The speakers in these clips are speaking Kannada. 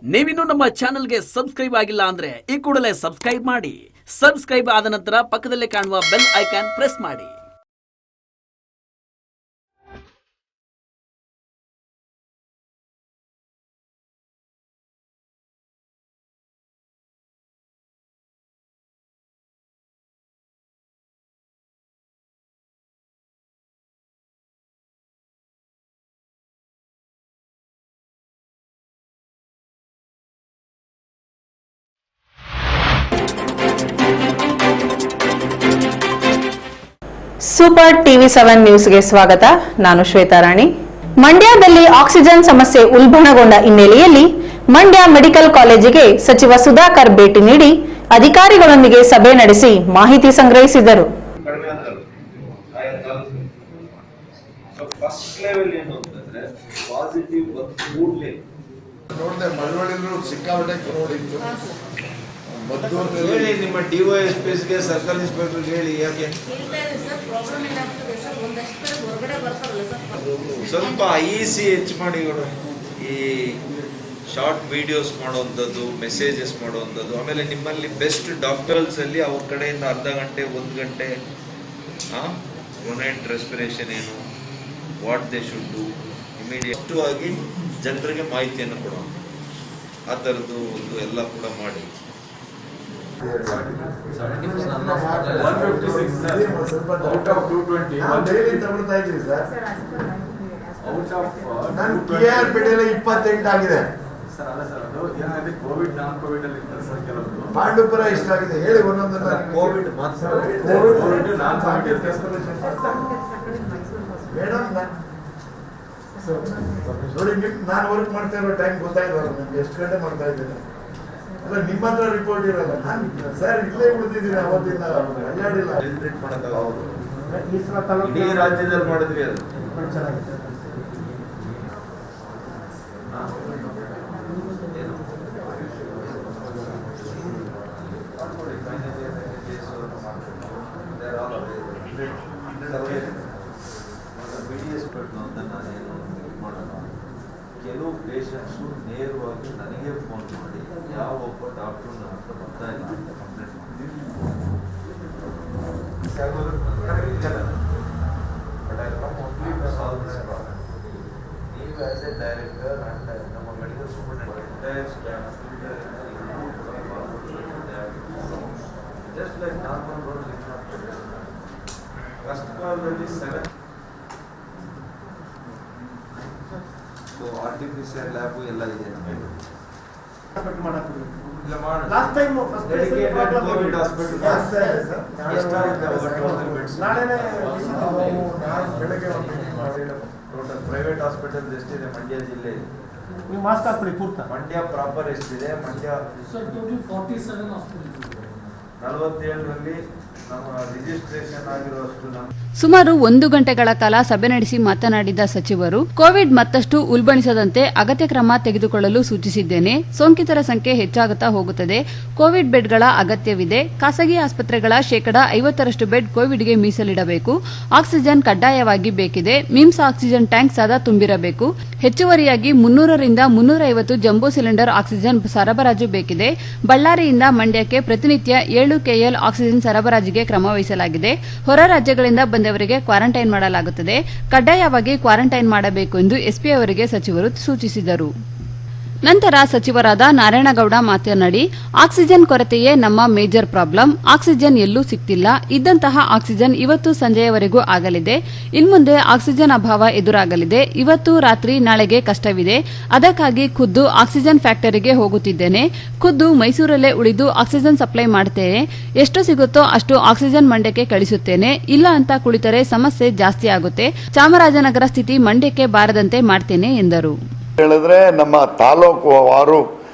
ನೀವಿನ್ನೂ ನಮ್ಮ ಚಾನೆಲ್ಗೆ ಸಬ್ಸ್ಕ್ರೈಬ್ ಆಗಿಲ್ಲ ಅಂದ್ರೆ ಈ ಕೂಡಲೇ ಸಬ್ಸ್ಕ್ರೈಬ್ ಮಾಡಿ. ಸಬ್ಸ್ಕ್ರೈಬ್ ಆದ ನಂತರ ಪಕ್ಕದಲ್ಲೇ ಕಾಣುವ ಬೆಲ್ ಐಕಾನ್ ಪ್ರೆಸ್ ಮಾಡಿ. ಸೂಪರ್ ಟಿವಿ 7 ನ್ಯೂಸ್ಗೆ ಸ್ವಾಗತ. ನಾನು ಶ್ವೇತಾ ರಾಣಿ. ಮಂಡ್ಯದಲ್ಲಿ ಆಕ್ಸಿಜನ್ ಸಮಸ್ಯೆ ಉಲ್ಬಣಗೊಂಡ ಹಿನ್ನೆಲೆಯಲ್ಲಿ ಮಂಡ್ಯ ಮೆಡಿಕಲ್ ಕಾಲೇಜಿಗೆ ಸಚಿವ ಸುಧಾಕರ್ ಭೇಟಿ ನೀಡಿ ಅಧಿಕಾರಿಗಳೊಂದಿಗೆ ಸಭೆ ನಡೆಸಿ ಮಾಹಿತಿ ಸಂಗ್ರಹಿಸಿದರು. ನಿಮ್ಮ ಡಿವೈಎಸ್ಪಿಗೆ ಸರ್ಕಲ್ ಇನ್ಸ್ಪೆಕ್ಟರ್ ಹೇಳಿ, ಯಾಕೆ ಸ್ವಲ್ಪ IEC ಹೆಚ್ಚು ಮಾಡಿ. ಈ ಶಾರ್ಟ್ ವಿಡಿಯೋಸ್ ಮಾಡುವಂಥದ್ದು, ಮೆಸೇಜಸ್ ಮಾಡುವಂಥದ್ದು, ಆಮೇಲೆ ನಿಮ್ಮಲ್ಲಿ ಬೆಸ್ಟ್ ಡಾಕ್ಟರ್ಸ್ ಅಲ್ಲಿ ಅವ್ರ ಕಡೆಯಿಂದ ಅರ್ಧ ಗಂಟೆ 1 ಗಂಟೆ ಪ್ರೊನೈಟ್ ರೆಸ್ಪಿರೇಷನ್ ಏನು, what they should do immediate ಆಗಿ ಜನರಿಗೆ ಮಾಹಿತಿಯನ್ನು ಕೊಡೋಣ. ಆ ಥರದ್ದು ಒಂದು ಎಲ್ಲ ಕೂಡ ಮಾಡಿ. 156 out of 220 ಡೈಲಿ ತಗೊಳ್ತಾ ಇದ್ದೀವಿ ಸರ್. ಔಟ್ ಆಫ್ ನಾನು KRPD 28 ಆಗಿದೆ ಸರ್. ಅಲ್ಲ ಸರ್, ಅದು ಏನಾಗಿದೆ, ಕೋವಿಡ್ ನಾನ್ ಕೋವಿಡ್ ಅಲ್ಲಿ ಇರ್ತಾರೆ ಸರ್ ಕೆಲವರು. ಪಾಂಡುಪುರ ಇಷ್ಟ ಆಗಿದೆ ಹೇಳಿ ಒಂದೊಂದನ್ನ. ಕೋವಿಡ್ ಮಾತ್ರ ಕೋವಿಡ್ ನಾನ್ ಕೋವಿಡ್ ಇರ್ತಾರೆ ಮೇಡಮ್ ನೋಡಿ, ನಾನು ವರ್ಕ್ ಮಾಡ್ತಾ ಇರೋ ಟೈಮ್ ಗೊತ್ತಾಯ್ತಲ್ಲ ನಿಮ್ಗೆ, ಎಷ್ಟು ಗಂಟೆ ಮಾಡ್ತಾ ಇದ್ದೀನಿ. ಅಲ್ಲ, ನಿಮ್ಮ ಹತ್ರ ರಿಪೋರ್ಟ್ ಇರಲ್ಲ. ನಾನು ಸರ್ ಇಲ್ಲೇ ಉಳಿದಿದ್ದೀನಿ, ಅವತ್ತಿಂದ ಅಲ್ಲಾಡಿಲ್ಲ. ಟ್ರೀಟ್ ಮಾಡೋದಲ್ಲ. ಇಡೀ ರಾಜ್ಯದಲ್ಲಿ ಮಾಡಿದ್ವಿ ಅದು. ಕೆಲವು ಪೇಷಂಟ್ಸು ನೇರವಾಗಿ ನನಗೆ ಫೋನ್ ಮಾಡಿ ಯಾವ ಒಬ್ಬ ಡಾಕ್ಟ್ರು ನನ್ನ ಹತ್ರ ಬರ್ತಾ ಇಲ್ಲ ಅಂತ ಕಂಪ್ಲೇಂಟ್ ಮಾಡಿ. ನೀವು ಆಸ್ ಎ ಡೈರೆಕ್ಟರ್ ಅಂಡ್ ನಮ್ಮ medical superintendent just like normal road first ಕಾಲಲ್ಲಿ 7 ಆರ್ಟಿಫಿಷಿಯಲ್ ಲ್ಯಾಬ್ ಎಲ್ಲ ಇದೆ. Last time dedicated Covid hospital total private hospital ಎಷ್ಟಿದೆ ಮಂಡ್ಯ ಜಿಲ್ಲೆ? ಮಾಸ್ಕ್ ಹಾಕೊಳ್ಳಿ ಪೂರ್ತ. ಮಂಡ್ಯ ಪ್ರಾಪರ್ ಎಷ್ಟಿದೆ? ಮಂಡ್ಯ 47ರಲ್ಲಿ ನಮ್ಮ ರಿಜಿಸ್ಟ್ರೇಷನ್ ಆಗಿರುವಷ್ಟು ನಮ್ಮ ಸುಮಾರು 1 ಗಂಟೆಗಳ ಕಾಲ ಸಭೆ ನಡೆಸಿ ಮಾತನಾಡಿದ ಸಚಿವರು, ಕೋವಿಡ್ ಮತ್ತಷ್ಟು ಉಲ್ಬಣಿಸದಂತೆ ಅಗತ್ಯ ಕ್ರಮ ತೆಗೆದುಕೊಳ್ಳಲು ಸೂಚಿಸಿದ್ದೇನೆ. ಸೋಂಕಿತರ ಸಂಖ್ಯೆ ಹೆಚ್ಚಾಗುತ್ತಾ ಹೋಗುತ್ತದೆ. ಕೋವಿಡ್ ಬೆಡ್ಗಳ ಅಗತ್ಯವಿದೆ. ಖಾಸಗಿ ಆಸ್ಪತ್ರೆಗಳ 50% ಬೆಡ್ ಕೋವಿಡ್ಗೆ ಮೀಸಲಿಡಬೇಕು. ಆಕ್ಸಿಜನ್ ಕಡ್ಡಾಯವಾಗಿ ಬೇಕಿದೆ. ಮಿಮ್ಸ್ ಆಕ್ಸಿಜನ್ ಟ್ಯಾಂಕ್ ಸದಾ ತುಂಬಿರಬೇಕು. ಹೆಚ್ಚುವರಿಯಾಗಿ 300ರಿಂದ 350 ಜಂಬೋ ಸಿಲಿಂಡರ್ ಆಕ್ಸಿಜನ್ ಸರಬರಾಜು ಬೇಕಿದೆ. ಬಳ್ಳಾರಿಯಿಂದ ಮಂಡ್ಯಕ್ಕೆ ಪ್ರತಿನಿತ್ಯ 7 KL ಆಕ್ಸಿಜನ್ ಸರಬರಾಜಿಗೆ ಕ್ರಮ ವಹಿಸಲಾಗಿದೆ. ಹೊರ ರಾಜ್ಯಗಳಿಂದ ಬಂದವರಿಗೆ ಕ್ವಾರಂಟೈನ್ ಮಾಡಲಾಗುತ್ತದೆ. ಕಡ್ಡಾಯವಾಗಿ ಕ್ವಾರಂಟೈನ್ ಮಾಡಬೇಕು ಎಂದು SP ಅವರಿಗೆ ಸಚಿವರು ಸೂಚಿಸಿದರು. ನಂತರ ಸಚಿವರಾದ ನಾರಾಯಣಗೌಡ ಮಾತನಾಡಿ, ಆಕ್ಸಿಜನ್ ಕೊರತೆಯೇ ನಮ್ಮ ಮೇಜರ್ ಪ್ರಾಬ್ಲಮ್. ಆಕ್ಸಿಜನ್ ಎಲ್ಲೂ ಸಿಗ್ತಿಲ್ಲ. ಇದ್ದಂತಹ ಆಕ್ಸಿಜನ್ ಇವತ್ತು ಸಂಜೆಯವರೆಗೂ ಆಗಲಿದೆ. ಇನ್ಮುಂದೆ ಆಕ್ಸಿಜನ್ ಅಭಾವ ಎದುರಾಗಲಿದೆ. ಇವತ್ತು ರಾತ್ರಿ ನಾಳೆಗೆ ಕಷ್ಟವಿದೆ. ಅದಕ್ಕಾಗಿ ಖುದ್ದು ಆಕ್ಸಿಜನ್ ಫ್ಯಾಕ್ಟರಿಗೆ ಹೋಗುತ್ತಿದ್ದೇನೆ. ಖುದ್ದು ಮೈಸೂರಲ್ಲೇ ಉಳಿದು ಆಕ್ಸಿಜನ್ ಸಪ್ಲೈ ಮಾಡುತ್ತೇನೆ. ಎಷ್ಟು ಸಿಗುತ್ತೋ ಅಷ್ಟು ಆಕ್ಸಿಜನ್ ಮಂಡ್ಯಕ್ಕೆ ಕಳಿಸುತ್ತೇನೆ. ಇಲ್ಲ ಅಂತ ಕುಳಿತರೆ ಸಮಸ್ಯೆ ಜಾಸ್ತಿ ಆಗುತ್ತೆ. ಚಾಮರಾಜನಗರ ಸ್ಥಿತಿ ಮಂಡ್ಯಕ್ಕೆ ಬಾರದಂತೆ ಮಾಡ್ತೇನೆ ಎಂದರು. ಹೇಳಿದ್ರೆ ನಮ್ಮ ತಾಲೂಕು ವಾರು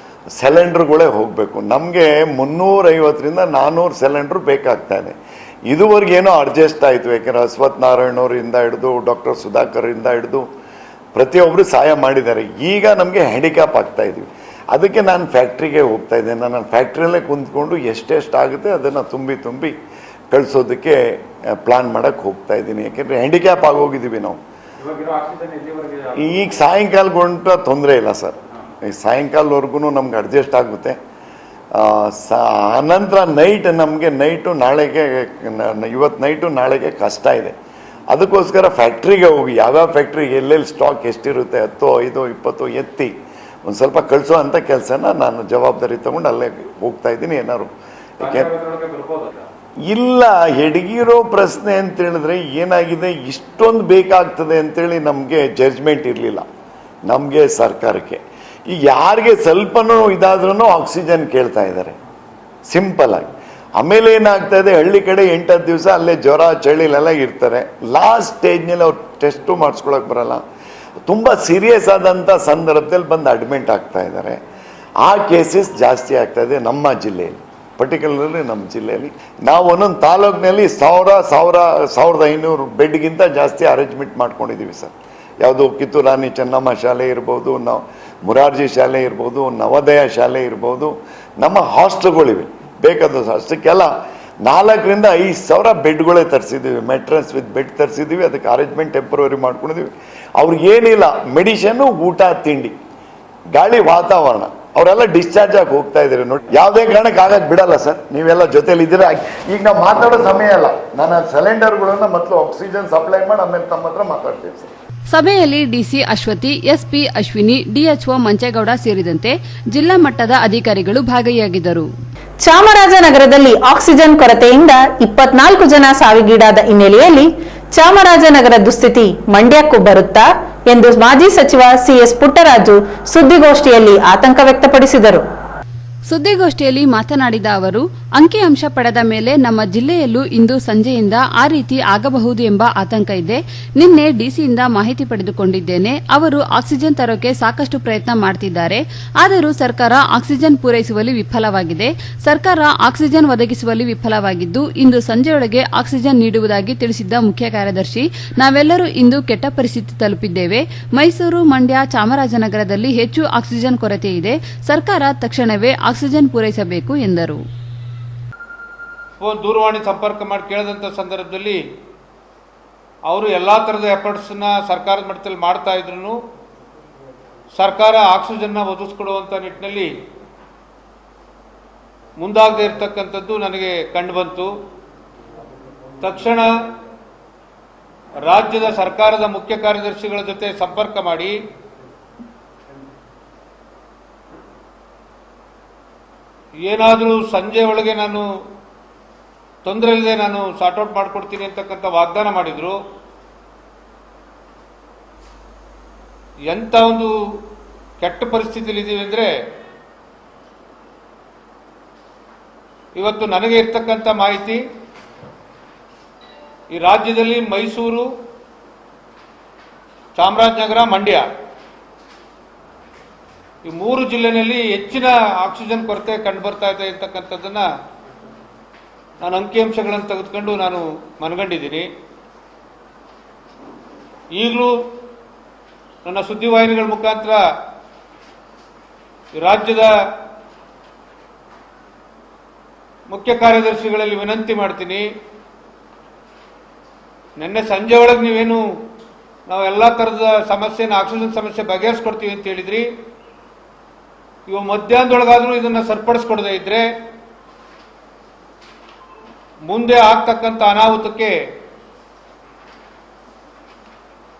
ಸಿಲಿಂಡರ್ಗಳೇ ಹೋಗಬೇಕು. ನಮಗೆ 350ರಿಂದ 400 ಸಿಲಿಂಡರ್ ಬೇಕಾಗ್ತಾ ಇದೆ. ಇದುವರೆಗೇನೋ ಅಡ್ಜಸ್ಟ್ ಆಯಿತು. ಯಾಕೆಂದರೆ ಅಶ್ವಥ್ ನಾರಾಯಣವರಿಂದ ಹಿಡಿದು ಡಾಕ್ಟರ್ ಸುಧಾಕರಿಂದ ಹಿಡಿದು ಪ್ರತಿಯೊಬ್ಬರು ಸಹಾಯ ಮಾಡಿದ್ದಾರೆ. ಈಗ ನಮಗೆ ಹ್ಯಾಂಡಿಕ್ಯಾಪ್ ಆಗ್ತಾ ಇದೀವಿ. ಅದಕ್ಕೆ ನಾನು ಫ್ಯಾಕ್ಟ್ರಿಗೆ ಹೋಗ್ತಾ ಇದ್ದೇನೆ. ನಾನು ಫ್ಯಾಕ್ಟ್ರಿಯಲ್ಲೇ ಕುಂತ್ಕೊಂಡು ಎಷ್ಟೆಷ್ಟು ಆಗುತ್ತೆ ಅದನ್ನು ತುಂಬಿ ಕಳಿಸೋದಕ್ಕೆ ಪ್ಲಾನ್ ಮಾಡೋಕ್ಕೆ ಹೋಗ್ತಾ ಇದ್ದೀನಿ. ಯಾಕೆಂದರೆ ಹ್ಯಾಂಡಿಕ್ಯಾಪ್ ಆಗೋಗಿದ್ದೀವಿ ನಾವು. ಈಗ ಸಾಯಂಕಾಲ ಗೊಂಟ ತೊಂದರೆ ಇಲ್ಲ ಸರ್. ಸಾಯಂಕಾಲವರೆಗೂ ನಮ್ಗೆ ಅಡ್ಜಸ್ಟ್ ಆಗುತ್ತೆ. ಆನಂತರ ನೈಟು ನಾಳೆಗೆ ಇವತ್ತು ನೈಟು ನಾಳೆಗೆ ಕಷ್ಟ ಇದೆ. ಅದಕ್ಕೋಸ್ಕರ ಫ್ಯಾಕ್ಟ್ರಿಗೆ ಹೋಗಿ ಯಾವ್ಯಾವ ಫ್ಯಾಕ್ಟ್ರಿಗೆ ಎಲ್ಲೆಲ್ಲಿ ಸ್ಟಾಕ್ ಎಷ್ಟಿರುತ್ತೆ 10, 5, 20 ಎತ್ತಿ ಒಂದು ಸ್ವಲ್ಪ ಕಳಿಸೋ ಅಂಥ ಕೆಲಸನ ನಾನು ಜವಾಬ್ದಾರಿ ತಗೊಂಡು ಅಲ್ಲೇ ಹೋಗ್ತಾ ಇದ್ದೀನಿ. ಏನಾದ್ರು ಇಲ್ಲ ಹೆಡ್ಗಿರೋ ಪ್ರಶ್ನೆ ಅಂತ ಹೇಳಿದ್ರೆ ಏನಾಗಿದೆ, ಇಷ್ಟೊಂದು ಬೇಕಾಗ್ತದೆ ಅಂತೇಳಿ ನಮಗೆ ಜಡ್ಜ್ಮೆಂಟ್ ಇರಲಿಲ್ಲ ನಮಗೆ ಸರ್ಕಾರಕ್ಕೆ. ಈಗ ಯಾರಿಗೆ ಸ್ವಲ್ಪನೂ ಇದಾದ್ರೂ ಆಕ್ಸಿಜನ್ ಕೇಳ್ತಾ ಇದ್ದಾರೆ ಸಿಂಪಲ್ ಆಗಿ. ಆಮೇಲೆ ಏನಾಗ್ತಾ ಇದೆ, ಹಳ್ಳಿ ಕಡೆ 8-10 ದಿವಸ ಅಲ್ಲೇ ಜ್ವರ ಚಳಿಲೆಲ್ಲ ಇರ್ತಾರೆ. ಲಾಸ್ಟ್ ಸ್ಟೇಜ್ನಲ್ಲಿ ಅವ್ರು ಟೆಸ್ಟು ಮಾಡಿಸ್ಕೊಳಕ್ಕೆ ಬರಲ್ಲ. ತುಂಬ ಸೀರಿಯಸ್ ಆದಂಥ ಸಂದರ್ಭದಲ್ಲಿ ಬಂದು ಅಡ್ಮಿಟ್ ಆಗ್ತಾ ಇದ್ದಾರೆ. ಆ ಕೇಸಸ್ ಜಾಸ್ತಿ ಆಗ್ತಾ ಇದೆ ನಮ್ಮ ಜಿಲ್ಲೆಯಲ್ಲಿ, ಪರ್ಟಿಕ್ಯುಲರ್ಲಿ ನಮ್ಮ ಜಿಲ್ಲೆಯಲ್ಲಿ. ನಾವು ಒಂದೊಂದು ತಾಲೂಕಿನಲ್ಲಿ 1,500 ಬೆಡ್ಗಿಂತ ಜಾಸ್ತಿ ಅರೇಂಜ್ಮೆಂಟ್ ಮಾಡ್ಕೊಂಡಿದ್ದೀವಿ ಸರ್. ಯಾವುದು ಕಿತ್ತೂರು ರಾಣಿ ಚೆನ್ನಮ್ಮ ಶಾಲೆ ಇರ್ಬೋದು, ಮುರಾರ್ಜಿ ಶಾಲೆ ಇರ್ಬೋದು, ನವೋದಯ ಶಾಲೆ ಇರ್ಬೋದು, ನಮ್ಮ ಹಾಸ್ಟೆಲ್ಗಳಿವೆ ಬೇಕಾದಷ್ಟು. ಅಷ್ಟಕ್ಕೆಲ್ಲ 4,000 to 5,000 ಬೆಡ್ಗಳೇ ತರಿಸಿದ್ದೀವಿ. ಮೆಟ್ರನ್ಸ್ ವಿತ್ ಬೆಡ್ ತರಿಸಿದ್ದೀವಿ. ಅದಕ್ಕೆ ಅರೇಂಜ್ಮೆಂಟ್ ಟೆಂಪ್ರವರಿ ಮಾಡ್ಕೊಂಡಿದ್ದೀವಿ. ಅವ್ರಿಗೇನಿಲ್ಲ, ಮೆಡಿಷನ್ನು, ಊಟ, ತಿಂಡಿ, ಗಾಳಿ, ವಾತಾವರಣ, ಅವರೆಲ್ಲ ಡಿಸ್ಚಾರ್ಜ್ ಆಗಿ ಹೋಗ್ತಾ ಇದ್ದೀರಿ ನೋಡಿ. ಯಾವುದೇ ಕಾರಣಕ್ಕೆ ಆಗಕ್ಕೆ ಬಿಡಲ್ಲ ಸರ್. ನೀವೆಲ್ಲ ಜೊತೆಲಿ ಇದ್ದೀರಾ. ಈಗ ನಾವು ಮಾತಾಡೋ ಸಮಯ ಅಲ್ಲ. ನಾನು ಸಿಲಿಂಡರ್ಗಳನ್ನ ಮೊದಲು ಆಕ್ಸಿಜನ್ ಸಪ್ಲೈ ಮಾಡಿ ಆಮೇಲೆ ತಮ್ಮ ಹತ್ರ ಮಾತಾಡ್ತೀವಿ ಸರ್. ಸಭೆಯಲ್ಲಿ DC Ashwathi, SP Ashwini, DHO Manchegowda ಸೇರಿದಂತೆ ಜಿಲ್ಲಾ ಮಟ್ಟದ ಅಧಿಕಾರಿಗಳು ಭಾಗಿಯಾಗಿದ್ದರು. ಚಾಮರಾಜನಗರದಲ್ಲಿ ಆಕ್ಸಿಜನ್ ಕೊರತೆಯಿಂದ 24 ಜನ ಸಾವಿಗೀಡಾದ ಹಿನ್ನೆಲೆಯಲ್ಲಿ ಚಾಮರಾಜನಗರ ದುಸ್ಥಿತಿ ಮಂಡ್ಯಕ್ಕೂ ಬರುತ್ತಾ ಎಂದು ಮಾಜಿ ಸಚಿವ ಸಿಎಸ್ ಪುಟ್ಟರಾಜು ಸುದ್ದಿಗೋಷ್ಠಿಯಲ್ಲಿ ಆತಂಕ ವ್ಯಕ್ತಪಡಿಸಿದರು. ಸುದ್ದಿಗೋಷ್ಠಿಯಲ್ಲಿ ಮಾತನಾಡಿದ ಅವರು, ಅಂಕಿಅಂಶ ಪಡೆದ ಮೇಲೆ ನಮ್ಮ ಜಿಲ್ಲೆಯಲ್ಲೂ ಇಂದು ಸಂಜೆಯಿಂದ ಆ ರೀತಿ ಆಗಬಹುದು ಎಂಬ ಆತಂಕ ಇದೆ. ನಿನ್ನೆ ಡಿಸಿಯಿಂದ ಮಾಹಿತಿ ಪಡೆದುಕೊಂಡಿದ್ದೇನೆ. ಅವರು ಆಕ್ಸಿಜನ್ ತರೋಕೆ ಸಾಕಷ್ಟು ಪ್ರಯತ್ನ ಮಾಡ್ತಿದ್ದಾರೆ. ಆದರೂ ಸರ್ಕಾರ ಆಕ್ಸಿಜನ್ ಪೂರೈಸುವಲ್ಲಿ ವಿಫಲವಾಗಿದೆ. ಸರ್ಕಾರ ಆಕ್ಸಿಜನ್ ಒದಗಿಸುವಲ್ಲಿ ವಿಫಲವಾಗಿದ್ದು, ಇಂದು ಸಂಜೆಯೊಳಗೆ ಆಕ್ಸಿಜನ್ ನೀಡುವುದಾಗಿ ತಿಳಿಸಿದ್ದ ಮುಖ್ಯ ಕಾರ್ಯದರ್ಶಿ, ನಾವೆಲ್ಲರೂ ಇಂದು ಕೆಟ್ಟ ಪರಿಸ್ಥಿತಿ ತಲುಪಿದ್ದೇವೆ. ಮೈಸೂರು, ಮಂಡ್ಯ, ಚಾಮರಾಜನಗರದಲ್ಲಿ ಹೆಚ್ಚು ಆಕ್ಸಿಜನ್ ಕೊರತೆ ಇದೆ. ಸರ್ಕಾರ ತಕ್ಷಣವೇ ಆಕ್ಸಿಜನ್ ಪೂರೈಸಬೇಕು ಎಂದರು. ದೂರವಾಣಿ ಸಂಪರ್ಕ ಮಾಡಿ ಕೇಳಿದಂಥ ಸಂದರ್ಭದಲ್ಲಿ ಅವರು ಎಲ್ಲ ಥರದ ಎಫರ್ಟ್ಸನ್ನ ಸರ್ಕಾರದ ಮಟ್ಟದಲ್ಲಿ ಮಾಡ್ತಾ ಇದ್ರು. ಸರ್ಕಾರ ಆಕ್ಸಿಜನ್ನ ಒದಗಿಸ್ಕೊಡುವಂಥ ನಿಟ್ಟಿನಲ್ಲಿ ಮುಂದಾಗದೇ ಇರತಕ್ಕಂಥದ್ದು ನನಗೆ ಕಂಡುಬಂತು. ತಕ್ಷಣ ರಾಜ್ಯದ ಸರ್ಕಾರದ ಮುಖ್ಯ ಕಾರ್ಯದರ್ಶಿಗಳ ಜೊತೆ ಸಂಪರ್ಕ ಮಾಡಿ ಏನಾದರೂ ಸಂಜೆ ಒಳಗೆ ನಾನು ತೊಂದರೆ ಇಲ್ಲದೆ ನಾನು ಸಾರ್ಟ್ಔಟ್ ಮಾಡಿಕೊಡ್ತೀನಿ ಅಂತಕ್ಕಂಥ ವಾಗ್ದಾನ ಮಾಡಿದ್ರು. ಎಂಥ ಒಂದು ಕೆಟ್ಟ ಪರಿಸ್ಥಿತಿಯಲ್ಲಿ ಇದ್ದೀವಿ ಅಂದರೆ, ಇವತ್ತು ನನಗೆ ಇರ್ತಕ್ಕಂಥ ಮಾಹಿತಿ, ಈ ರಾಜ್ಯದಲ್ಲಿ ಮೈಸೂರು, ಚಾಮರಾಜನಗರ, ಮಂಡ್ಯ ಈ 3 ಜಿಲ್ಲೆಯಲ್ಲಿ ಹೆಚ್ಚಿನ ಆಕ್ಸಿಜನ್ ಕೊರತೆ ಕಂಡು ಬರ್ತಾ ಇದೆ ಅಂತಕ್ಕಂಥದ್ದನ್ನು ನಾನು ಅಂಕಿಅಂಶಗಳನ್ನು ತೆಗೆದುಕೊಂಡು ನಾನು ಮನಗಂಡಿದ್ದೀನಿ. ಈಗಲೂ ನನ್ನ ಸುದ್ದಿವಾಹಿನಿಗಳ ಮುಖಾಂತರ ಈ ರಾಜ್ಯದ ಮುಖ್ಯ ಕಾರ್ಯದರ್ಶಿಗಳಲ್ಲಿ ವಿನಂತಿ ಮಾಡ್ತೀನಿ, ನಿನ್ನೆ ಸಂಜೆ ಒಳಗೆ ನೀವೇನು ನಾವು ಎಲ್ಲ ಥರದ ಸಮಸ್ಯೆನ ಆಕ್ಸಿಜನ್ ಸಮಸ್ಯೆ ಬಗೆಹರಿಸ್ಕೊಡ್ತೀವಿ ಅಂತ ಹೇಳಿದ್ರಿ. ಇವು ಮಧ್ಯಾಹ್ನದೊಳಗಾದರೂ ಇದನ್ನು ಸರಿಪಡಿಸ್ಕೊಡದೇ ಇದ್ರೆ ಮುಂದೆ ಆಗ್ತಕ್ಕಂಥ ಅನಾಹುತಕ್ಕೆ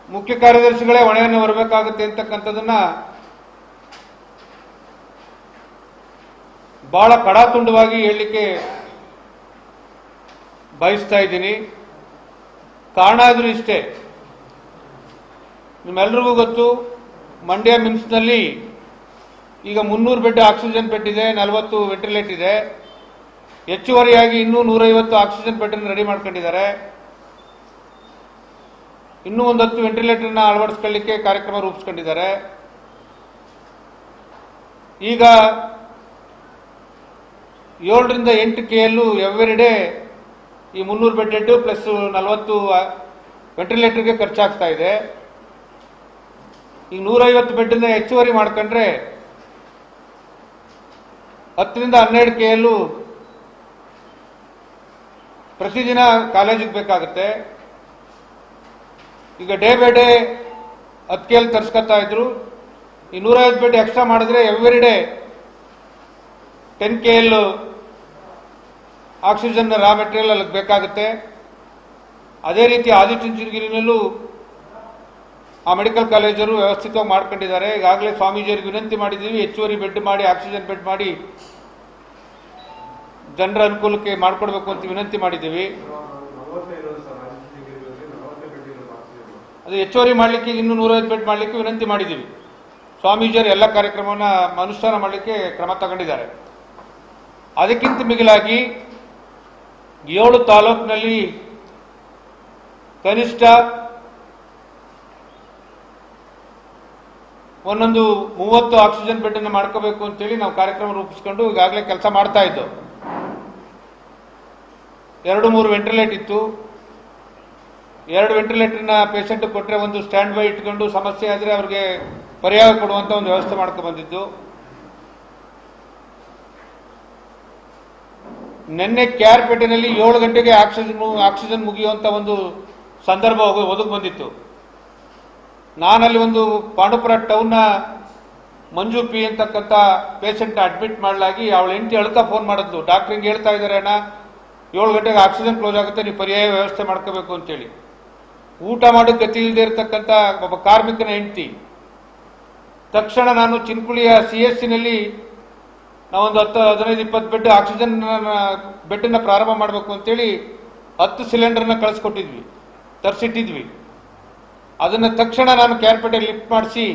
ಮುಖ್ಯ ಕಾರ್ಯದರ್ಶಿಗಳೇ ಹೊಣೆಯನ್ನು ಹೊರಬೇಕಾಗುತ್ತೆ ಅಂತಕ್ಕಂಥದ್ದನ್ನ ಬಹಳ ಕಡಾತುಂಡವಾಗಿ ಹೇಳಲಿಕ್ಕೆ ಬಯಸ್ತಾ ಇದ್ದೀನಿ. ಕಾರಣ ಆದರೂ ಇಷ್ಟೇ, ನಿಮ್ಮೆಲ್ರಿಗೂ ಗೊತ್ತು, ಮಂಡ್ಯ ಮಿಮ್ಸ್ನಲ್ಲಿ ಈಗ 300 ಬೆಡ್ ಆಕ್ಸಿಜನ್ ಬೆಡ್ ಇದೆ, 40 ವೆಂಟಿಲೇಟರ್ ಇದೆ. ಹೆಚ್ಚುವರಿಯಾಗಿ ಇನ್ನೂ 150 ಆಕ್ಸಿಜನ್ ಬೆಡ್ ಅನ್ನು ರೆಡಿ ಮಾಡ್ಕೊಂಡಿದ್ದಾರೆ. ಇನ್ನೂ ಒಂದು 10 ವೆಂಟಿಲೇಟರ್ನ ಅಳವಡಿಸ್ಕೊಳ್ಳಿಕ್ಕೆ ಕಾರ್ಯಕ್ರಮ ರೂಪಿಸ್ಕೊಂಡಿದ್ದಾರೆ. ಈಗ 7 ರಿಂದ 8 KL ಎವ್ರಿ ಡೇ ಈ 300 ಬೆಡ್ ಪ್ಲಸ್ 40 ವೆಂಟಿಲೇಟರ್ಗೆ ಖರ್ಚಾಗ್ತಾ ಇದೆ. ಈಗ 150 ಬೆಡ್ನ ಹೆಚ್ಚುವರಿ ಮಾಡ್ಕೊಂಡ್ರೆ 10 ರಿಂದ 12 KL ಪ್ರತಿದಿನ ಕಾಲೇಜಿಗೆ ಬೇಕಾಗುತ್ತೆ. ಈಗ ಡೇ ಬೈ ಡೇ 10 KL ತರಿಸ್ಕೊತಾ ಇದ್ರು. ಈ 150 ಬೆಡ್ ಎಕ್ಸ್ಟ್ರಾ ಮಾಡಿದ್ರೆ every day 10 KL oxygen raw material ಅಲ್ಲಿ ಬೇಕಾಗುತ್ತೆ. ಅದೇ ರೀತಿ ಆದಿಚುಂಚನಗಿರಿನಲ್ಲೂ ಆ ಮೆಡಿಕಲ್ ಕಾಲೇಜರು ವ್ಯವಸ್ಥಿತವಾಗಿ ಮಾಡ್ಕೊಂಡಿದ್ದಾರೆ. ಈಗಾಗಲೇ ಸ್ವಾಮೀಜಿಯವರಿಗೆ ವಿನಂತಿ ಮಾಡಿದ್ದೀವಿ, ಹೆಚ್ಚುವರಿ ಬೆಡ್ ಮಾಡಿ, ಆಕ್ಸಿಜನ್ ಬೆಡ್ ಮಾಡಿ ಜನರ ಅನುಕೂಲಕ್ಕೆ ಮಾಡಿಕೊಡ್ಬೇಕು ಅಂತ ವಿನಂತಿ ಮಾಡಿದ್ದೀವಿ. ಅದು ಹೆಚ್ಚುವರಿ ಮಾಡಲಿಕ್ಕೆ ಇನ್ನೂ 150 ಬೆಡ್ ಮಾಡಲಿಕ್ಕೆ ವಿನಂತಿ ಮಾಡಿದ್ದೀವಿ. ಸ್ವಾಮೀಜಿಯವರು ಎಲ್ಲ ಕಾರ್ಯಕ್ರಮವನ್ನು ಅನುಷ್ಠಾನ ಮಾಡಲಿಕ್ಕೆ ಕ್ರಮ ತಗೊಂಡಿದ್ದಾರೆ. ಅದಕ್ಕಿಂತ ಮಿಗಿಲಾಗಿ 7 ತಾಲೂಕಿನಲ್ಲಿ ಕನಿಷ್ಠ ಒಂದೊಂದು 30 ಆಕ್ಸಿಜನ್ ಬೆಡ್ ಅನ್ನು ಮಾಡ್ಕೋಬೇಕು ಅಂತೇಳಿ ನಾವು ಕಾರ್ಯಕ್ರಮ ರೂಪಿಸ್ಕೊಂಡು ಈಗಾಗಲೇ ಕೆಲಸ ಮಾಡ್ತಾ ಇದ್ದೋ. 2-3 ವೆಂಟಿಲೇಟರ್ ಇತ್ತು. 2 ವೆಂಟಿಲೇಟರ್ನ ಪೇಷಂಟ್ ಕೊಟ್ಟರೆ ಒಂದು ಸ್ಟ್ಯಾಂಡ್ ಬೈ ಇಟ್ಕೊಂಡು ಸಮಸ್ಯೆ ಆದರೆ ಅವ್ರಿಗೆ ಪರ್ಯಾಯ ಕೊಡುವಂಥ ಒಂದು ವ್ಯವಸ್ಥೆ ಮಾಡ್ಕೊಂಡು ಬಂದಿದ್ದು. ನಿನ್ನೆ ಕ್ಯಾರ್ಪೇಟೆನಲ್ಲಿ 7 ಗಂಟೆಗೆ ಆಕ್ಸಿಜನ್ ಮುಗಿಯುವಂಥ ಒಂದು ಸಂದರ್ಭ ಒದಗಿ ಬಂದಿತ್ತು. ನಾನಲ್ಲಿ ಒಂದು ಪಾಂಡುಪುರ ಟೌನ್ನ ಮಂಜು ಪಿ ಅಂತಕ್ಕಂಥ ಪೇಷಂಟ್ನ ಅಡ್ಮಿಟ್ ಮಾಡಲಾಗಿ ಅವಳ ಹೆಂಡತಿ ಅಳ್ತಾ ಫೋನ್ ಮಾಡಿದ್ಲು, ಡಾಕ್ಟ್ರ್ ಹಿಂಗೆ ಹೇಳ್ತಾ ಇದ್ದಾರೆ ಅಣ್ಣ, 7 ಗಂಟೆಗೆ ಆಕ್ಸಿಜನ್ ಕ್ಲೋಸ್ ಆಗುತ್ತೆ, ನೀವು ಪರ್ಯಾಯ ವ್ಯವಸ್ಥೆ ಮಾಡ್ಕೋಬೇಕು ಅಂತೇಳಿ. ಊಟ ಮಾಡೋಕ್ಕೆ ಗತಿ ಇಲ್ಲದೆ ಇರತಕ್ಕಂಥ ಒಬ್ಬ ಕಾರ್ಮಿಕನ ಹೆಂಡತಿ. ತಕ್ಷಣ ನಾನು ಚಿನ್ಕುಳಿಯ CSCನಲ್ಲಿ ನಾವೊಂದು 10-15-20 ಬೆಡ್ ಆಕ್ಸಿಜನ್ ಬೆಡ್ಡನ್ನು ಪ್ರಾರಂಭ ಮಾಡಬೇಕು ಅಂತೇಳಿ 10 ಸಿಲಿಂಡರ್ನ ಕಳಿಸ್ಕೊಟ್ಟಿದ್ವಿ, ತರಿಸಿಟ್ಟಿದ್ವಿ. ಅದನ್ನು ತಕ್ಷಣ ನಾನು ಕ್ಯಾರ್ಪೇಟೆ ಲಿಫ್ಟ್ ಮಾಡಿಸಿ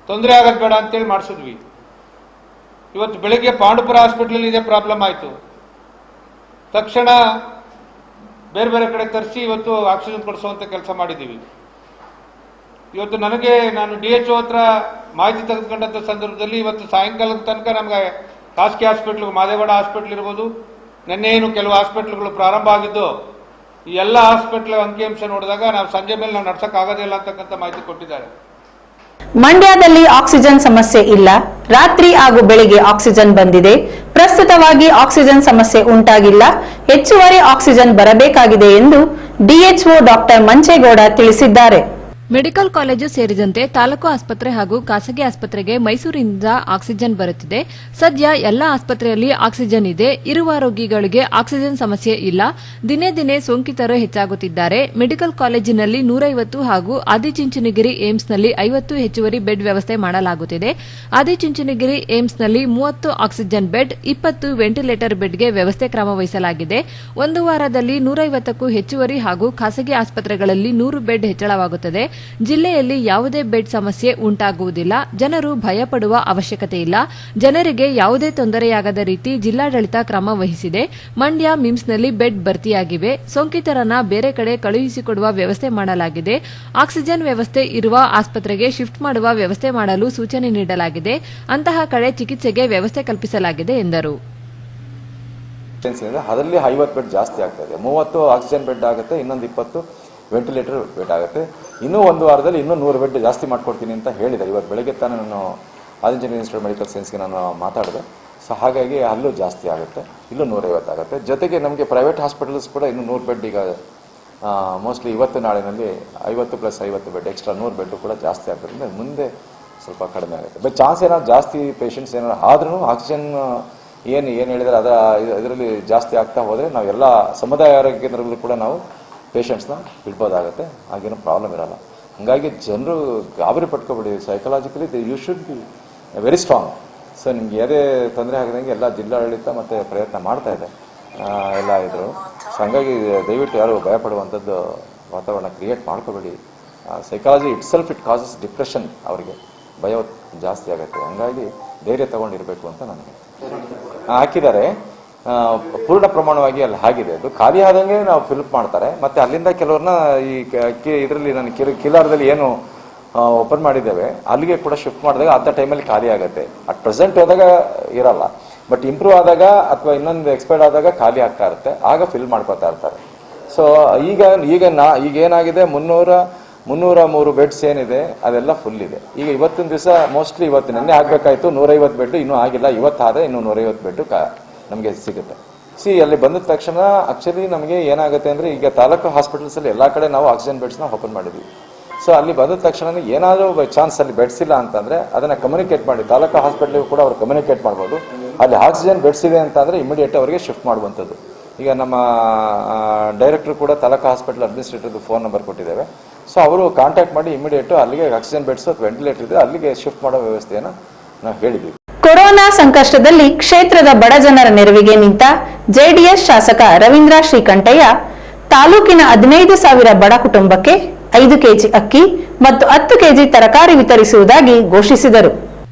ತೊಂದರೆ ಆಗೋದು ಬೇಡ ಅಂತೇಳಿ ಮಾಡಿಸಿದ್ವಿ. ಇವತ್ತು ಬೆಳಗ್ಗೆ ಪಾಂಡುಪುರ ಹಾಸ್ಪಿಟ್ಲಲ್ಲಿ ಇದೇ ಪ್ರಾಬ್ಲಮ್ ಆಯಿತು. ತಕ್ಷಣ ಬೇರೆ ಬೇರೆ ಕಡೆ ತರಿಸಿ ಇವತ್ತು ಆಕ್ಸಿಜನ್ ಕೊಡಿಸುವಂಥ ಕೆಲಸ ಮಾಡಿದ್ದೀವಿ. ಇವತ್ತು ನಾನು DHO ಹತ್ರ ಮಾಹಿತಿ ತೆಗೆದುಕೊಂಡಂಥ ಸಂದರ್ಭದಲ್ಲಿ ಇವತ್ತು ಸಾಯಂಕಾಲದ ತನಕ ನಮಗೆ ಖಾಸಗಿ ಹಾಸ್ಪಿಟ್ಲ್, ಮಾದೇವಾಡ ಹಾಸ್ಪಿಟ್ಲ್ ಇರ್ಬೋದು, ನಿನ್ನೆ ಏನು ಕೆಲವು ಹಾಸ್ಪಿಟ್ಲ್ಗಳು ಪ್ರಾರಂಭ ಆಗಿದ್ದು, ಈ ಎಲ್ಲ ಹಾಸ್ಪಿಟ್ಲ್ ಅಂಕಿಅಂಶ ನೋಡಿದಾಗ ನಾವು ಸಂಜೆ ಮೇಲೆ ನಾವು ನಡ್ಸೋಕ್ಕಾಗೋದಿಲ್ಲ ಅಂತಕ್ಕಂಥ ಮಾಹಿತಿ ಕೊಟ್ಟಿದ್ದಾರೆ. ಮಂಡ್ಯದಲ್ಲಿ ಆಕ್ಸಿಜನ್ ಸಮಸ್ಯೆ ಇಲ್ಲ, ರಾತ್ರಿ ಹಾಗೂ ಬೆಳಿಗ್ಗೆ ಆಕ್ಸಿಜನ್ ಬಂದಿದೆ. ಪ್ರಸ್ತುತವಾಗಿ ಆಕ್ಸಿಜನ್ ಸಮಸ್ಯೆ ಉಂಟಾಗಿಲ್ಲ, ಹೆಚ್ಚುವರಿ ಆಕ್ಸಿಜನ್ ಬರಬೇಕಾಗಿದೆ ಎಂದು DHO ಡಾಕ್ಟರ್ ಮಂಚೇಗೌಡ ತಿಳಿಸಿದ್ದಾರೆ. ಮೆಡಿಕಲ್ ಕಾಲೇಜು ಸೇರಿದಂತೆ ತಾಲೂಕು ಆಸ್ಪತ್ರೆ ಹಾಗೂ ಖಾಸಗಿ ಆಸ್ಪತ್ರೆಗೆ ಮೈಸೂರಿನಿಂದ ಆಕ್ಸಿಜನ್ ಬರುತ್ತಿದೆ. ಸದ್ಯ ಎಲ್ಲ ಆಸ್ಪತ್ರೆಯಲ್ಲಿ ಆಕ್ಸಿಜನ್ ಇದೆ. ಇರುವ ರೋಗಿಗಳಿಗೆ ಆಕ್ಸಿಜನ್ ಸಮಸ್ಯೆ ಇಲ್ಲ. ದಿನೇ ದಿನೇ ಸೋಂಕಿತರು ಹೆಚ್ಚಾಗುತ್ತಿದ್ದಾರೆ. ಮೆಡಿಕಲ್ ಕಾಲೇಜಿನಲ್ಲಿ 150 ಹಾಗೂ ಆದಿಚುಂಚನಗಿರಿ ಏಮ್ಸ್ನಲ್ಲಿ 50 ಹೆಚ್ಚುವರಿ ಬೆಡ್ ವ್ಯವಸ್ಥೆ ಮಾಡಲಾಗುತ್ತಿದೆ. ಆದಿಚುಂಚನಗಿರಿ ಏಮ್ಸ್ನಲ್ಲಿ 30 ಆಕ್ಸಿಜನ್ ಬೆಡ್, 20 ವೆಂಟಿಲೇಟರ್ ಬೆಡ್ಗೆ ವ್ಯವಸ್ಥೆ ಕ್ರಮ ವಹಿಸಲಾಗಿದೆ. ಒಂದು ವಾರದಲ್ಲಿ 150ಕ್ಕೂ ಹೆಚ್ಚುವರಿ ಹಾಗೂ ಖಾಸಗಿ ಆಸ್ಪತ್ರೆಗಳಲ್ಲಿ 100 ಬೆಡ್ ಹೆಚ್ಚಳವಾಗುತ್ತದೆ. ಜಿಲ್ಲೆಯಲ್ಲಿ ಯಾವುದೇ ಬೆಡ್ ಸಮಸ್ಯೆ ಉಂಟಾಗುವುದಿಲ್ಲ. ಜನರು ಭಯಪಡುವ ಅವಶ್ಯಕತೆ ಇಲ್ಲ. ಜನರಿಗೆ ಯಾವುದೇ ತೊಂದರೆಯಾಗದ ರೀತಿ ಜಿಲ್ಲಾಡಳಿತ ಕ್ರಮ ವಹಿಸಿದೆ. ಮಂಡ್ಯ ಮಿಮ್ಸ್ನಲ್ಲಿ ಬೆಡ್ ಭರ್ತಿಯಾಗಿವೆ. ಸೋಂಕಿತರನ್ನ ಬೇರೆ ಕಡೆ ಕಳುಹಿಸಿಕೊಡುವ ವ್ಯವಸ್ಥೆ ಮಾಡಲಾಗಿದೆ. ಆಕ್ಸಿಜನ್ ವ್ಯವಸ್ಥೆ ಇರುವ ಆಸ್ಪತ್ರೆಗೆ ಶಿಫ್ಟ್ ಮಾಡುವ ವ್ಯವಸ್ಥೆ ಮಾಡಲು ಸೂಚನೆ ನೀಡಲಾಗಿದೆ. ಅಂತಹ ಕಡೆ ಚಿಕಿತ್ಸೆಗೆ ವ್ಯವಸ್ಥೆ ಕಲ್ಪಿಸಲಾಗಿದೆ ಎಂದರು. ಅದರಲ್ಲಿ 50 ಬೆಡ್ ಜಾಸ್ತಿ ಆಗ್ತಾ ಇದೆ. 30 ಆಕ್ಸಿಜನ್ ಬೆಡ್ ಆಗುತ್ತೆ, ಇನ್ನೊಂದು 20 ವೆಂಟಿಲೇಟರ್ ಬೆಡ್ ಆಗುತ್ತೆ. ಇನ್ನೂ ಒಂದು ವಾರದಲ್ಲಿ ಇನ್ನೂ 100 ಬೆಡ್ ಜಾಸ್ತಿ ಮಾಡ್ಕೊಡ್ತೀನಿ ಅಂತ ಹೇಳಿದೆ. ಇವತ್ತು ಬೆಳಗ್ಗೆ ತಾನೇ ನಾನು ಆದಿಚುಂಚನಗಿರಿ ಇನ್ಸ್ಟಿಟ್ಯೂಟ್ ಮೆಡಿಕಲ್ ಸೈನ್ಸ್ಗೆ ನಾನು ಮಾತಾಡಿದೆ. ಸೊ ಹಾಗಾಗಿ ಅಲ್ಲೂ ಜಾಸ್ತಿ ಆಗುತ್ತೆ, ಇಲ್ಲೂ 150 ಆಗುತ್ತೆ. ಜೊತೆಗೆ ನಮಗೆ ಪ್ರೈವೇಟ್ ಹಾಸ್ಪಿಟಲ್ಸ್ ಕೂಡ ಇನ್ನೂ 100 ಬೆಡ್ ಈಗ ಮೋಸ್ಟ್ಲಿ ಇವತ್ತು ನಾಳಿನಲ್ಲಿ 50 + 50 ಬೆಡ್ ಎಕ್ಸ್ಟ್ರಾ 100 ಬೆಡ್ ಕೂಡ ಜಾಸ್ತಿ ಆಗೋದ್ರಿಂದ ಮುಂದೆ ಸ್ವಲ್ಪ ಕಡಿಮೆ ಆಗುತ್ತೆ. ಬಟ್ ಚಾನ್ಸ್ ಏನಾದ್ರು ಜಾಸ್ತಿ ಪೇಷಂಟ್ಸ್ ಏನಾದ್ರು ಆದ್ರೂ ಆಕ್ಸಿಜನ್ ಏನು ಹೇಳಿದರೆ ಇದರಲ್ಲಿ ಜಾಸ್ತಿ ಆಗ್ತಾ ಹೋದರೆ ನಾವು ಎಲ್ಲ ಸಮುದಾಯ ಆರೋಗ್ಯ ಕೇಂದ್ರಗಳು ಕೂಡ ನಾವು ಪೇಷಂಟ್ಸ್ನ ಬಿಡ್ಬೋದಾಗುತ್ತೆ. ಹಾಗೇನೂ ಪ್ರಾಬ್ಲಮ್ ಇರಲ್ಲ. ಹಾಗಾಗಿ ಜನರು ಗಾಬರಿ ಪಟ್ಕೊಬೇಡಿ. Psychologically you should be very strong. So ನಿಮ್ಗೆ ಯಾವುದೇ ತೊಂದರೆ ಆಗದಂಗೆ ಎಲ್ಲ ಜಿಲ್ಲಾಡಳಿತ ಮತ್ತು ಪ್ರಯತ್ನ ಮಾಡ್ತಾ ಇದೆ ಎಲ್ಲ ಇದ್ರು. ಸೊ ಹಾಗಾಗಿ ದಯವಿಟ್ಟು ಯಾರು ಭಯಪಡುವಂಥದ್ದು ವಾತಾವರಣ ಕ್ರಿಯೇಟ್ ಮಾಡ್ಕೋಬೇಡಿ. Psychology it causes depression. ಅವರಿಗೆ ಭಯ ಜಾಸ್ತಿ ಆಗುತ್ತೆ. ಹಂಗಾಗಿ ಧೈರ್ಯ ತಗೊಂಡಿರಬೇಕು ಅಂತ ನನಗೆ ಹಾಕಿದ್ದಾರೆ. ಪೂರ್ಣ ಪ್ರಮಾಣವಾಗಿ ಅಲ್ಲಿ ಆಗಿದೆ. ಅದು ಖಾಲಿ ಆದಂಗೆ ನಾವು ಫಿಲ್ಪ್ ಮಾಡ್ತಾರೆ. ಮತ್ತೆ ಅಲ್ಲಿಂದ ಕೆಲವ್ರನ್ನ ಈ ಇದರಲ್ಲಿ ನಾನು ಕಿಲಾರದಲ್ಲಿ ಏನು ಓಪನ್ ಮಾಡಿದ್ದೇವೆ ಅಲ್ಲಿಗೆ ಕೂಡ ಶಿಫ್ಟ್ ಮಾಡಿದಾಗ ಅಂಥ ಟೈಮಲ್ಲಿ ಖಾಲಿ ಆಗುತ್ತೆ. ಅಟ್ ಪ್ರೆಸೆಂಟ್ ಹೋದಾಗ ಇರಲ್ಲ, ಬಟ್ ಇಂಪ್ರೂವ್ ಆದಾಗ ಅಥವಾ ಇನ್ನೊಂದು ಎಕ್ಸ್ಪೈರ್ಡ್ ಆದಾಗ ಖಾಲಿ ಆಗ್ತಾ ಇರುತ್ತೆ. ಆಗ ಫಿಲ್ ಮಾಡ್ಕೊತಾ ಇರ್ತಾರೆ. ಸೊ ಈಗ ಏನಾಗಿದೆ 303 ಬೆಡ್ಸ್ ಏನಿದೆ ಅದೆಲ್ಲ ಫುಲ್ ಇದೆ. ಈಗ ಇವತ್ತಿನ ದಿವಸ ಮೋಸ್ಟ್ಲಿ ಇವತ್ತು ನಿನ್ನೆ ಆಗಬೇಕಾಯ್ತು 150 ಬೆಡ್, ಇನ್ನೂ ಆಗಿಲ್ಲ. ಇವತ್ತಾದರೆ ಇನ್ನೂ 150 ಬೆಡ್ ನಮಗೆ ಸಿಗುತ್ತೆ. ಅಲ್ಲಿ ಬಂದ ತಕ್ಷಣ ಆಕ್ಚುಲಿ ನಮಗೆ ಏನಾಗುತ್ತೆ ಅಂದರೆ ಈಗ ತಾಲೂಕು ಹಾಸ್ಪಿಟಲ್ಸಲ್ಲಿ ಎಲ್ಲ ಕಡೆ ನಾವು ಆಕ್ಸಿಜನ್ ಬೆಡ್ಸ್ನ ಓಪನ್ ಮಾಡಿದ್ವಿ. ಸೊ ಅಲ್ಲಿ ಬಂದ ತಕ್ಷಣ ಏನಾದರೂ ಬೈ ಚಾನ್ಸ್ ಅಲ್ಲಿ ಬೆಡ್ಸ್ ಇಲ್ಲ ಅಂತಂದರೆ ಅದನ್ನು ಕಮ್ಯುನಿಕೇಟ್ ಮಾಡಿ ತಾಲೂಕು ಹಾಸ್ಪಿಟ್ಲಿಗೂ ಕೂಡ ಅವ್ರು ಕಮ್ಯುನಿಕೇಟ್ ಮಾಡ್ಬೋದು. ಅಲ್ಲಿ ಆಕ್ಸಿಜನ್ ಬೆಡ್ಸ್ ಇದೆ ಅಂತಂದರೆ ಇಮಿಡಿಯೇಟ್ ಅವರಿಗೆ ಶಿಫ್ಟ್ ಮಾಡುವಂಥದ್ದು. ಈಗ ನಮ್ಮ ಡೈರೆಕ್ಟ್ರು ಕೂಡ ತಾಲೂಕು ಹಾಸ್ಪಿಟಲ್ ಅಡ್ಮಿನಿಸ್ಟ್ರೇಟರ್ದು ಫೋನ್ ನಂಬರ್ ಕೊಟ್ಟಿದ್ದೇವೆ. ಸೊ ಅವರು ಕಾಂಟ್ಯಾಕ್ಟ್ ಮಾಡಿ ಇಮಿಡಿಯೇಟು ಅಲ್ಲಿಗೆ ಆಕ್ಸಿಜನ್ ಬೆಡ್ಸ್ ಅಥವಾ ವೆಂಟಿಲೇಟರ್ ಇದೆ ಅಲ್ಲಿಗೆ ಶಿಫ್ಟ್ ಮಾಡೋ ವ್ಯವಸ್ಥೆಯನ್ನು ನಾವು ಹೇಳಿದ್ದೀವಿ. ಕೊರೋನಾ ಸಂಕಷ್ಟದಲ್ಲಿ ಕ್ಷೇತ್ರದ ಬಡ ಜನರ ನೆರವಿಗೆ ನಿಂತ ಜೆಡಿಎಸ್ ಶಾಸಕ ರವೀಂದ್ರ ಶ್ರೀಕಂಠಯ್ಯ ತಾಲೂಕಿನ 15,000 ಬಡ ಕುಟುಂಬಕ್ಕೆ 5 ಕೆಜಿ ಅಕ್ಕಿ ಮತ್ತು 10 ಕೆಜಿ ತರಕಾರಿ ವಿತರಿಸುವುದಾಗಿ ಘೋಷಿಸಿದರು.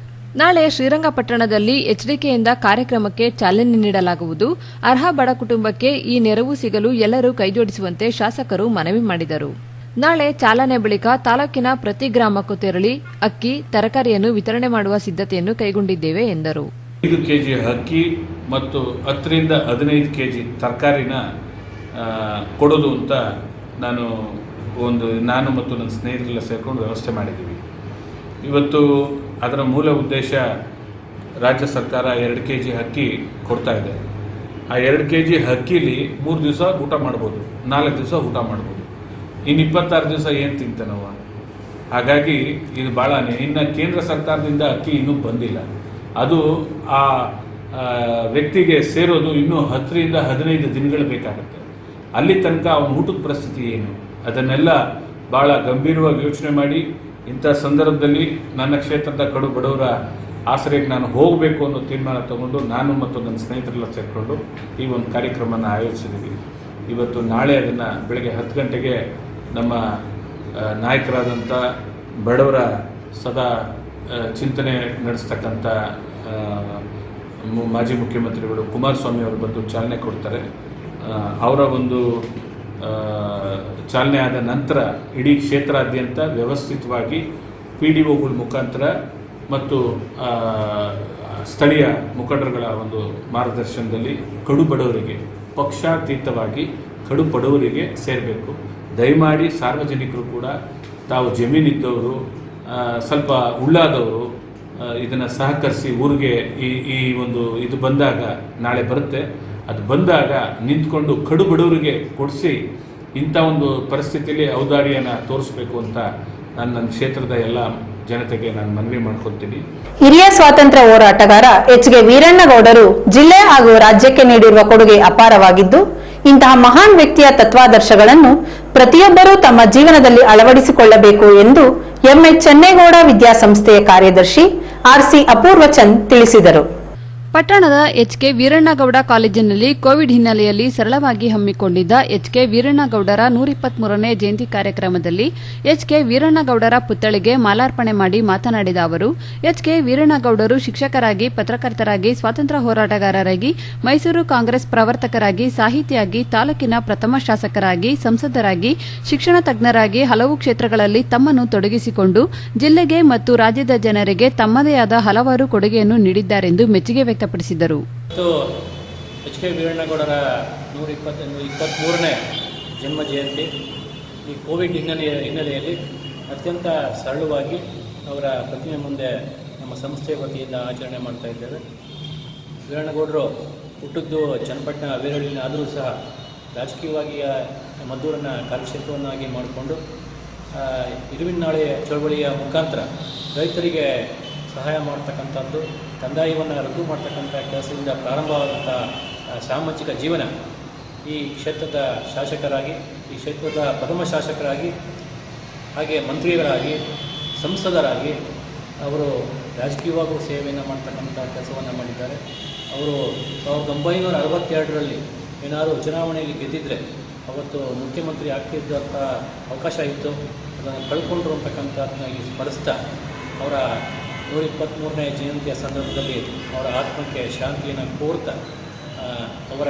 ನಾಳೆ ಶ್ರೀರಂಗಪಟ್ಟಣದಲ್ಲಿ ಎಚ್ಡಿಕೆಯಿಂದ ಕಾರ್ಯಕ್ರಮಕ್ಕೆ ಚಾಲನೆ ನೀಡಲಾಗುವುದು. ಅರ್ಹ ಬಡ ಕುಟುಂಬಕ್ಕೆ ಈ ನೆರವು ಸಿಗಲು ಎಲ್ಲರೂ ಕೈಜೋಡಿಸುವಂತೆ ಶಾಸಕರು ಮನವಿ ಮಾಡಿದರು. ನಾಳೆ ಚಾಲನೆ ಬಳಿಕ ತಾಲೂಕಿನ ಪ್ರತಿ ಗ್ರಾಮಕ್ಕೂ ತೆರಳಿ ಅಕ್ಕಿ, ತರಕಾರಿಯನ್ನು ವಿತರಣೆ ಮಾಡುವ ಸಿದ್ಧತೆಯನ್ನು ಕೈಗೊಂಡಿದ್ದೇವೆ ಎಂದರು. 5 ಕೆಜಿ ಅಕ್ಕಿ ಮತ್ತು 10 ರಿಂದ 15 ಕೆಜಿ ತರಕಾರಿನ ಕೊಡೋದು ಅಂತ ನಾನು ಮತ್ತು ನನ್ನ ಸ್ನೇಹಿತರೆಲ್ಲ ಸೇರಿಕೊಂಡು ವ್ಯವಸ್ಥೆ ಮಾಡಿದ್ದೀವಿ. ಇವತ್ತು ಅದರ ಮೂಲ ಉದ್ದೇಶ ರಾಜ್ಯ ಸರ್ಕಾರ 2 ಕೆಜಿ ಅಕ್ಕಿ ಕೊಡ್ತಾ ಇದೆ. ಆ 2 ಕೆಜಿ ಅಕ್ಕಿಲಿ 3 ದಿವಸ ಊಟ ಮಾಡ್ಬೋದು, 4 ದಿವಸ ಊಟ ಮಾಡ್ಬೋದು. ಇನ್ನು 26 ದಿವಸ ಏನು ತಿಂತಾನವ? ಹಾಗಾಗಿ ಇದು ಭಾಳ. ಇನ್ನು ಕೇಂದ್ರ ಸರ್ಕಾರದಿಂದ ಅಕ್ಕಿ ಇನ್ನೂ ಬಂದಿಲ್ಲ. ಅದು ಆ ವ್ಯಕ್ತಿಗೆ ಸೇರೋದು ಇನ್ನೂ 10 ರಿಂದ 15 ದಿನಗಳು ಬೇಕಾಗುತ್ತೆ. ಅಲ್ಲಿ ತನಕ ಅವನ ಊಟದ ಪರಿಸ್ಥಿತಿ ಏನು, ಅದನ್ನೆಲ್ಲ ಭಾಳ ಗಂಭೀರವಾಗಿ ಯೋಚನೆ ಮಾಡಿ ಇಂಥ ಸಂದರ್ಭದಲ್ಲಿ ನನ್ನ ಕ್ಷೇತ್ರದ ಕಡು ಬಡವರ ಆಸರೆಗೆ ನಾನು ಹೋಗಬೇಕು ಅನ್ನೋ ತೀರ್ಮಾನ ತಗೊಂಡು ನಾನು ಮತ್ತು ನನ್ನ ಸ್ನೇಹಿತರೆಲ್ಲ ಸೇರಿಕೊಂಡು ಈ ಒಂದು ಕಾರ್ಯಕ್ರಮನ ಆಯೋಜಿಸಿದ್ದೀವಿ. ಇವತ್ತು ನಾಳೆ ಅದನ್ನು ಬೆಳಗ್ಗೆ 10 ಗಂಟೆಗೆ ನಮ್ಮ ನಾಯಕರಾದಂಥ ಬಡವರ ಸದಾ ಚಿಂತನೆ ನಡೆಸ್ತಕ್ಕಂಥ ಮಾಜಿ ಮುಖ್ಯಮಂತ್ರಿಗಳು ಕುಮಾರಸ್ವಾಮಿ ಅವರು ಬಂದು ಚಾಲನೆ ಕೊಡ್ತಾರೆ. ಅವರ ಒಂದು ಚಾಲನೆ ಆದ ನಂತರ ಇಡೀ ಕ್ಷೇತ್ರಾದ್ಯಂತ ವ್ಯವಸ್ಥಿತವಾಗಿ PDOಗಳ ಮುಖಾಂತರ ಮತ್ತು ಸ್ಥಳೀಯ ಮುಖಂಡರುಗಳ ಒಂದು ಮಾರ್ಗದರ್ಶನದಲ್ಲಿ ಕಡು ಬಡವರಿಗೆ ಪಕ್ಷಾತೀತವಾಗಿ ಕಡು ಬಡವರಿಗೆ ಸೇರಬೇಕು. ದಯಮಾಡಿ ಸಾರ್ವಜನಿಕರು ಕೂಡ ತಾವು ಜಮೀನಿದ್ದವರು, ಸ್ವಲ್ಪ ಉಳ್ಳಾದವರು ಇದನ್ನು ಸಹಕರಿಸಿ ಊರಿಗೆ ಈ ಒಂದು ಇದು ಬಂದಾಗ ನಾಳೆ ಬರುತ್ತೆ, ಅದು ಬಂದಾಗ ನಿಂತ್ಕೊಂಡು ಕಡು ಬಡವರಿಗೆ ಕೊಡಿಸಿ ಇಂಥ ಒಂದು ಪರಿಸ್ಥಿತಿಯಲ್ಲಿ ಔದಾರ್ಯನ ತೋರಿಸ್ಬೇಕು ಅಂತ ನಾನು ನನ್ನ ಕ್ಷೇತ್ರದ ಎಲ್ಲ ಜನತೆಗೆ ನಾನು ಮನವಿ ಮಾಡ್ಕೊತೀನಿ. ಹಿರಿಯ ಸ್ವಾತಂತ್ರ್ಯ ಹೋರಾಟಗಾರ ಎಚ್.ಕೆ. ವೀರಣ್ಣಗೌಡರು ಜಿಲ್ಲೆ ಹಾಗೂ ರಾಜ್ಯಕ್ಕೆ ನೀಡಿರುವ ಕೊಡುಗೆ ಅಪಾರವಾಗಿದ್ದು, ಇಂತಹ ಮಹಾನ್ ವ್ಯಕ್ತಿಯ ತತ್ವಾದರ್ಶಗಳನ್ನು ಪ್ರತಿಯೊಬ್ಬರೂ ತಮ್ಮ ಜೀವನದಲ್ಲಿ ಅಳವಡಿಸಿಕೊಳ್ಳಬೇಕು ಎಂದು ಎಂಎಚ್ ಚೆನ್ನೇಗೌಡ ವಿದ್ಯಾಸಂಸ್ಥೆಯ ಕಾರ್ಯದರ್ಶಿ ಆರ್.ಸಿ. ಅಪೂರ್ವಚಂದ್ ತಿಳಿಸಿದರು. ಪಟ್ಟಣದ ಎಚ್.ಕೆ. ವೀರಣ್ಣಗೌಡ ಕಾಲೇಜಿನಲ್ಲಿ ಕೋವಿಡ್ ಹಿನ್ನೆಲೆಯಲ್ಲಿ ಸರಳವಾಗಿ ಹಮ್ಮಿಕೊಂಡಿದ್ದ ಎಚ್.ಕೆ. ವೀರಣ್ಣಗೌಡರ 123ನೇ ಜಯಂತಿ ಕಾರ್ಯಕ್ರಮದಲ್ಲಿ ಎಚ್.ಕೆ. ವೀರಣ್ಣಗೌಡರ ಪುತ್ಥಳಿಗೆ ಮಾಲಾರ್ಪಣೆ ಮಾಡಿ ಮಾತನಾಡಿದ ಅವರು, ಎಚ್.ಕೆ. ವೀರಣ್ಣಗೌಡರು ಶಿಕ್ಷಕರಾಗಿ, ಪತ್ರಕರ್ತರಾಗಿ, ಸ್ವಾತಂತ್ರ್ಯ ಹೋರಾಟಗಾರರಾಗಿ, ಮೈಸೂರು ಕಾಂಗ್ರೆಸ್ ಪ್ರವರ್ತಕರಾಗಿ, ಸಾಹಿತಿಯಾಗಿ, ತಾಲೂಕಿನ ಪ್ರಥಮ ಶಾಸಕರಾಗಿ, ಸಂಸದರಾಗಿ, ಶಿಕ್ಷಣ ತಜ್ಞರಾಗಿ ಹಲವು ಕ್ಷೇತ್ರಗಳಲ್ಲಿ ತಮ್ಮನ್ನು ತೊಡಗಿಸಿಕೊಂಡು ಜಿಲ್ಲೆಗೆ ಮತ್ತು ರಾಜ್ಯದ ಜನರಿಗೆ ತಮ್ಮದೇ ಆದ ಹಲವಾರು ಕೊಡುಗೆಯನ್ನು ನೀಡಿದ್ದಾರೆಂದು ಮೆಚ್ಚುಗೆ ವ್ಯಕ್ತಪಡಿಸಿದರು. ಎಚ್.ಕೆ. ವೀರಣ್ಣಗೌಡರ 123ನೇ ಜನ್ಮ ಜಯಂತಿ ಈ ಕೋವಿಡ್ ಹಿನ್ನೆಲೆಯಲ್ಲಿ ಅತ್ಯಂತ ಸರಳವಾಗಿ ಅವರ ಪ್ರತಿಮೆ ಮುಂದೆ ನಮ್ಮ ಸಂಸ್ಥೆಯ ವತಿಯಿಂದ ಆಚರಣೆ ಮಾಡ್ತಾ ಇದ್ದೇವೆ. ವೀರಣ್ಣಗೌಡರು ಹುಟ್ಟಿದ್ದು ಚನ್ನಪಟ್ಟಣ ವೀರಳ್ಳಿನ ಆದರೂ ಸಹ ರಾಜಕೀಯವಾಗಿ ಮದ್ದೂರನ್ನು ಕಾರ್ಯಕ್ಷೇತ್ರವನ್ನಾಗಿ ಮಾಡಿಕೊಂಡು ಇರುವಿನಾಳೆ ಚಳವಳಿಯ ಮುಖಾಂತರ ರೈತರಿಗೆ ಸಹಾಯ ಮಾಡ್ತಕ್ಕಂಥದ್ದು, ಕಂದಾಯವನ್ನು ರದ್ದು ಮಾಡ್ತಕ್ಕಂಥ ಕೆಲಸದಿಂದ ಪ್ರಾರಂಭವಾದಂಥ ಸಾಮಾಜಿಕ ಜೀವನ ಈ ಕ್ಷೇತ್ರದ ಶಾಸಕರಾಗಿ, ಈ ಕ್ಷೇತ್ರದ ಪ್ರಥಮ ಶಾಸಕರಾಗಿ, ಹಾಗೆ ಮಂತ್ರಿಗಳಾಗಿ, ಸಂಸದರಾಗಿ ಅವರು ರಾಜಕೀಯವಾಗೂ ಸೇವೆಯನ್ನು ಮಾಡ್ತಕ್ಕಂಥ ಕೆಲಸವನ್ನು ಮಾಡಿದ್ದಾರೆ. ಅವರು 1962ರಲ್ಲಿ ಏನಾದರೂ ಚುನಾವಣೆಯಲ್ಲಿ ಗೆದ್ದಿದ್ದರೆ ಅವತ್ತು ಮುಖ್ಯಮಂತ್ರಿ ಆಗ್ತಿದ್ದಂಥ ಅವಕಾಶ ಇತ್ತು, ಅದನ್ನು ಕಳ್ಕೊಂಡ್ರು ಅಂತಕ್ಕಂಥದ್ದನ್ನ ಸ್ಮರಿಸ್ತಾ ಅವರ 123ನೇ ಜಯಂತಿಯ ಸಂದರ್ಭದಲ್ಲಿ ಅವರ ಆತ್ಮಕ್ಕೆ ಶಾಂತಿಯನ್ನು ಕೋರ್ತಾ ಅವರ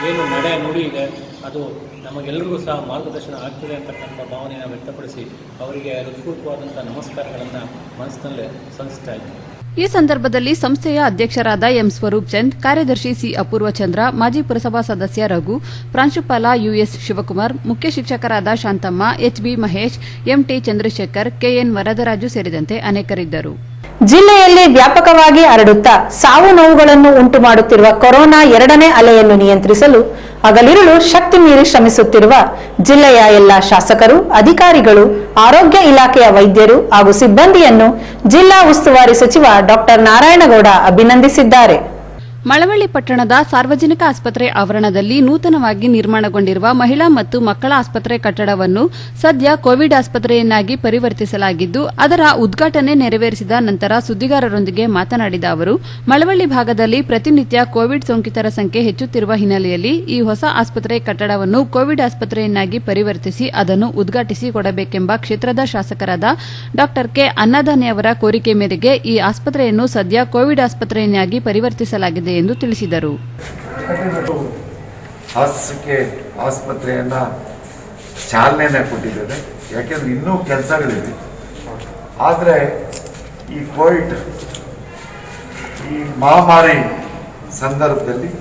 ಏನು ನಡೆ ನುಡಿ ಇದೆ ಅದು ನಮಗೆಲ್ಲರಿಗೂ ಸಹ ಮಾರ್ಗದರ್ಶನ ಆಗ್ತಿದೆ ಅಂತಕ್ಕಂಥ ಭಾವನೆಯನ್ನು ವ್ಯಕ್ತಪಡಿಸಿ ಅವರಿಗೆ ಹೃತ್ಪೂರ್ವಕವಾದಂಥ ನಮಸ್ಕಾರಗಳನ್ನು ಮನಸ್ಸಿನಲ್ಲೇ ಸಲ್ಲಿಸ್ತಾ ಇದ್ದೀನಿ. ಈ ಸಂದರ್ಭದಲ್ಲಿ ಸಂಸ್ಥೆಯ ಅಧ್ಯಕ್ಷರಾದ ಎಂ ಸ್ವರೂಪ್ ಚಂದ್, ಕಾರ್ಯದರ್ಶಿ ಸಿ ಅಪೂರ್ವಚಂದ್ರ, ಮಾಜಿ ಪುರಸಭಾ ಸದಸ್ಯ ರಘು, ಪ್ರಾಂಶುಪಾಲ ಯುಎಸ್ ಶಿವಕುಮಾರ್, ಮುಖ್ಯ ಶಿಕ್ಷಕರಾದ ಶಾಂತಮ್ಮ, ಎಚ್ಬಿ ಮಹೇಶ್, ಎಂಟಿ ಚಂದ್ರಶೇಖರ್, ಕೆಎನ್ ವರದರಾಜು ಸೇರಿದಂತೆ ಅನೇಕರಿದ್ದರು. ಜಿಲ್ಲೆಯಲ್ಲಿ ವ್ಯಾಪಕವಾಗಿ ಹರಡುತ್ತಾ ಸಾವು ನೋವುಗಳನ್ನು ಉಂಟು ಮಾಡುತ್ತಿರುವ ಕೊರೋನಾ 2ನೇ ಅಲೆಯನ್ನು ನಿಯಂತ್ರಿಸಲು ಹಗಲಿರುಳು ಶಕ್ತಿ ಮೀರಿ ಶ್ರಮಿಸುತ್ತಿರುವ ಜಿಲ್ಲೆಯ ಎಲ್ಲ ಶಾಸಕರು, ಅಧಿಕಾರಿಗಳು, ಆರೋಗ್ಯ ಇಲಾಖೆಯ ವೈದ್ಯರು ಹಾಗೂ ಸಿಬ್ಬಂದಿಯನ್ನು ಜಿಲ್ಲಾ ಉಸ್ತುವಾರಿ ಸಚಿವ ಡಾಕ್ಟರ್ ನಾರಾಯಣಗೌಡ ಅಭಿನಂದಿಸಿದ್ದಾರೆ. ಮಳವಳ್ಳಿ ಪಟ್ಟಣದ ಸಾರ್ವಜನಿಕ ಆಸ್ಪತ್ರೆ ಆವರಣದಲ್ಲಿ ನೂತನವಾಗಿ ನಿರ್ಮಾಣಗೊಂಡಿರುವ ಮಹಿಳಾ ಮತ್ತು ಮಕ್ಕಳ ಆಸ್ಪತ್ರೆ ಕಟ್ಟಡವನ್ನು ಸದ್ಯ ಕೋವಿಡ್ ಆಸ್ಪತ್ರೆಯನ್ನಾಗಿ ಪರಿವರ್ತಿಸಲಾಗಿದ್ದು, ಅದರ ಉದ್ಘಾಟನೆ ನೆರವೇರಿಸಿದ ನಂತರ ಸುದ್ದಿಗಾರರೊಂದಿಗೆ ಮಾತನಾಡಿದ ಅವರು, ಮಳವಳ್ಳಿ ಭಾಗದಲ್ಲಿ ಪ್ರತಿನಿತ್ಯ ಕೋವಿಡ್ ಸೋಂಕಿತರ ಸಂಖ್ಯೆ ಹೆಚ್ಚುತ್ತಿರುವ ಹಿನ್ನೆಲೆಯಲ್ಲಿ ಈ ಹೊಸ ಆಸ್ಪತ್ರೆ ಕಟ್ಟಡವನ್ನು ಕೋವಿಡ್ ಆಸ್ಪತ್ರೆಯನ್ನಾಗಿ ಪರಿವರ್ತಿಸಿ ಅದನ್ನು ಉದ್ಘಾಟಿಸಿ ಕೊಡಬೇಕೆಂಬ ಕ್ಷೇತ್ರದ ಶಾಸಕರಾದ ಡಾ ಕೆ ಅನ್ನದಾನಿ ಅವರ ಕೋರಿಕೆ ಮೇರೆಗೆ ಈ ಆಸ್ಪತ್ರೆಯನ್ನು ಸದ್ಯ ಕೋವಿಡ್ ಆಸ್ಪತ್ರೆಯನ್ನಾಗಿ ಪರಿವರ್ತಿಸಲಾಗಿದೆ ಎಂದು ತಿಳಿಸಿದರು. ಹಾಸಿಗೆ ಆಸ್ಪತ್ರೆಯನ್ನ ಚಾಲನೆ ಕೊಟ್ಟಿದ್ದೇವೆ. ಯಾಕೆಂದ್ರೆ ಇನ್ನೂ ಕೆಲಸಗಳಿವೆ. ಆದರೆ ಈ ಕೋವಿಡ್ ಈ ಮಹಾಮಾರಿ ಸಂದರ್ಭದಲ್ಲಿ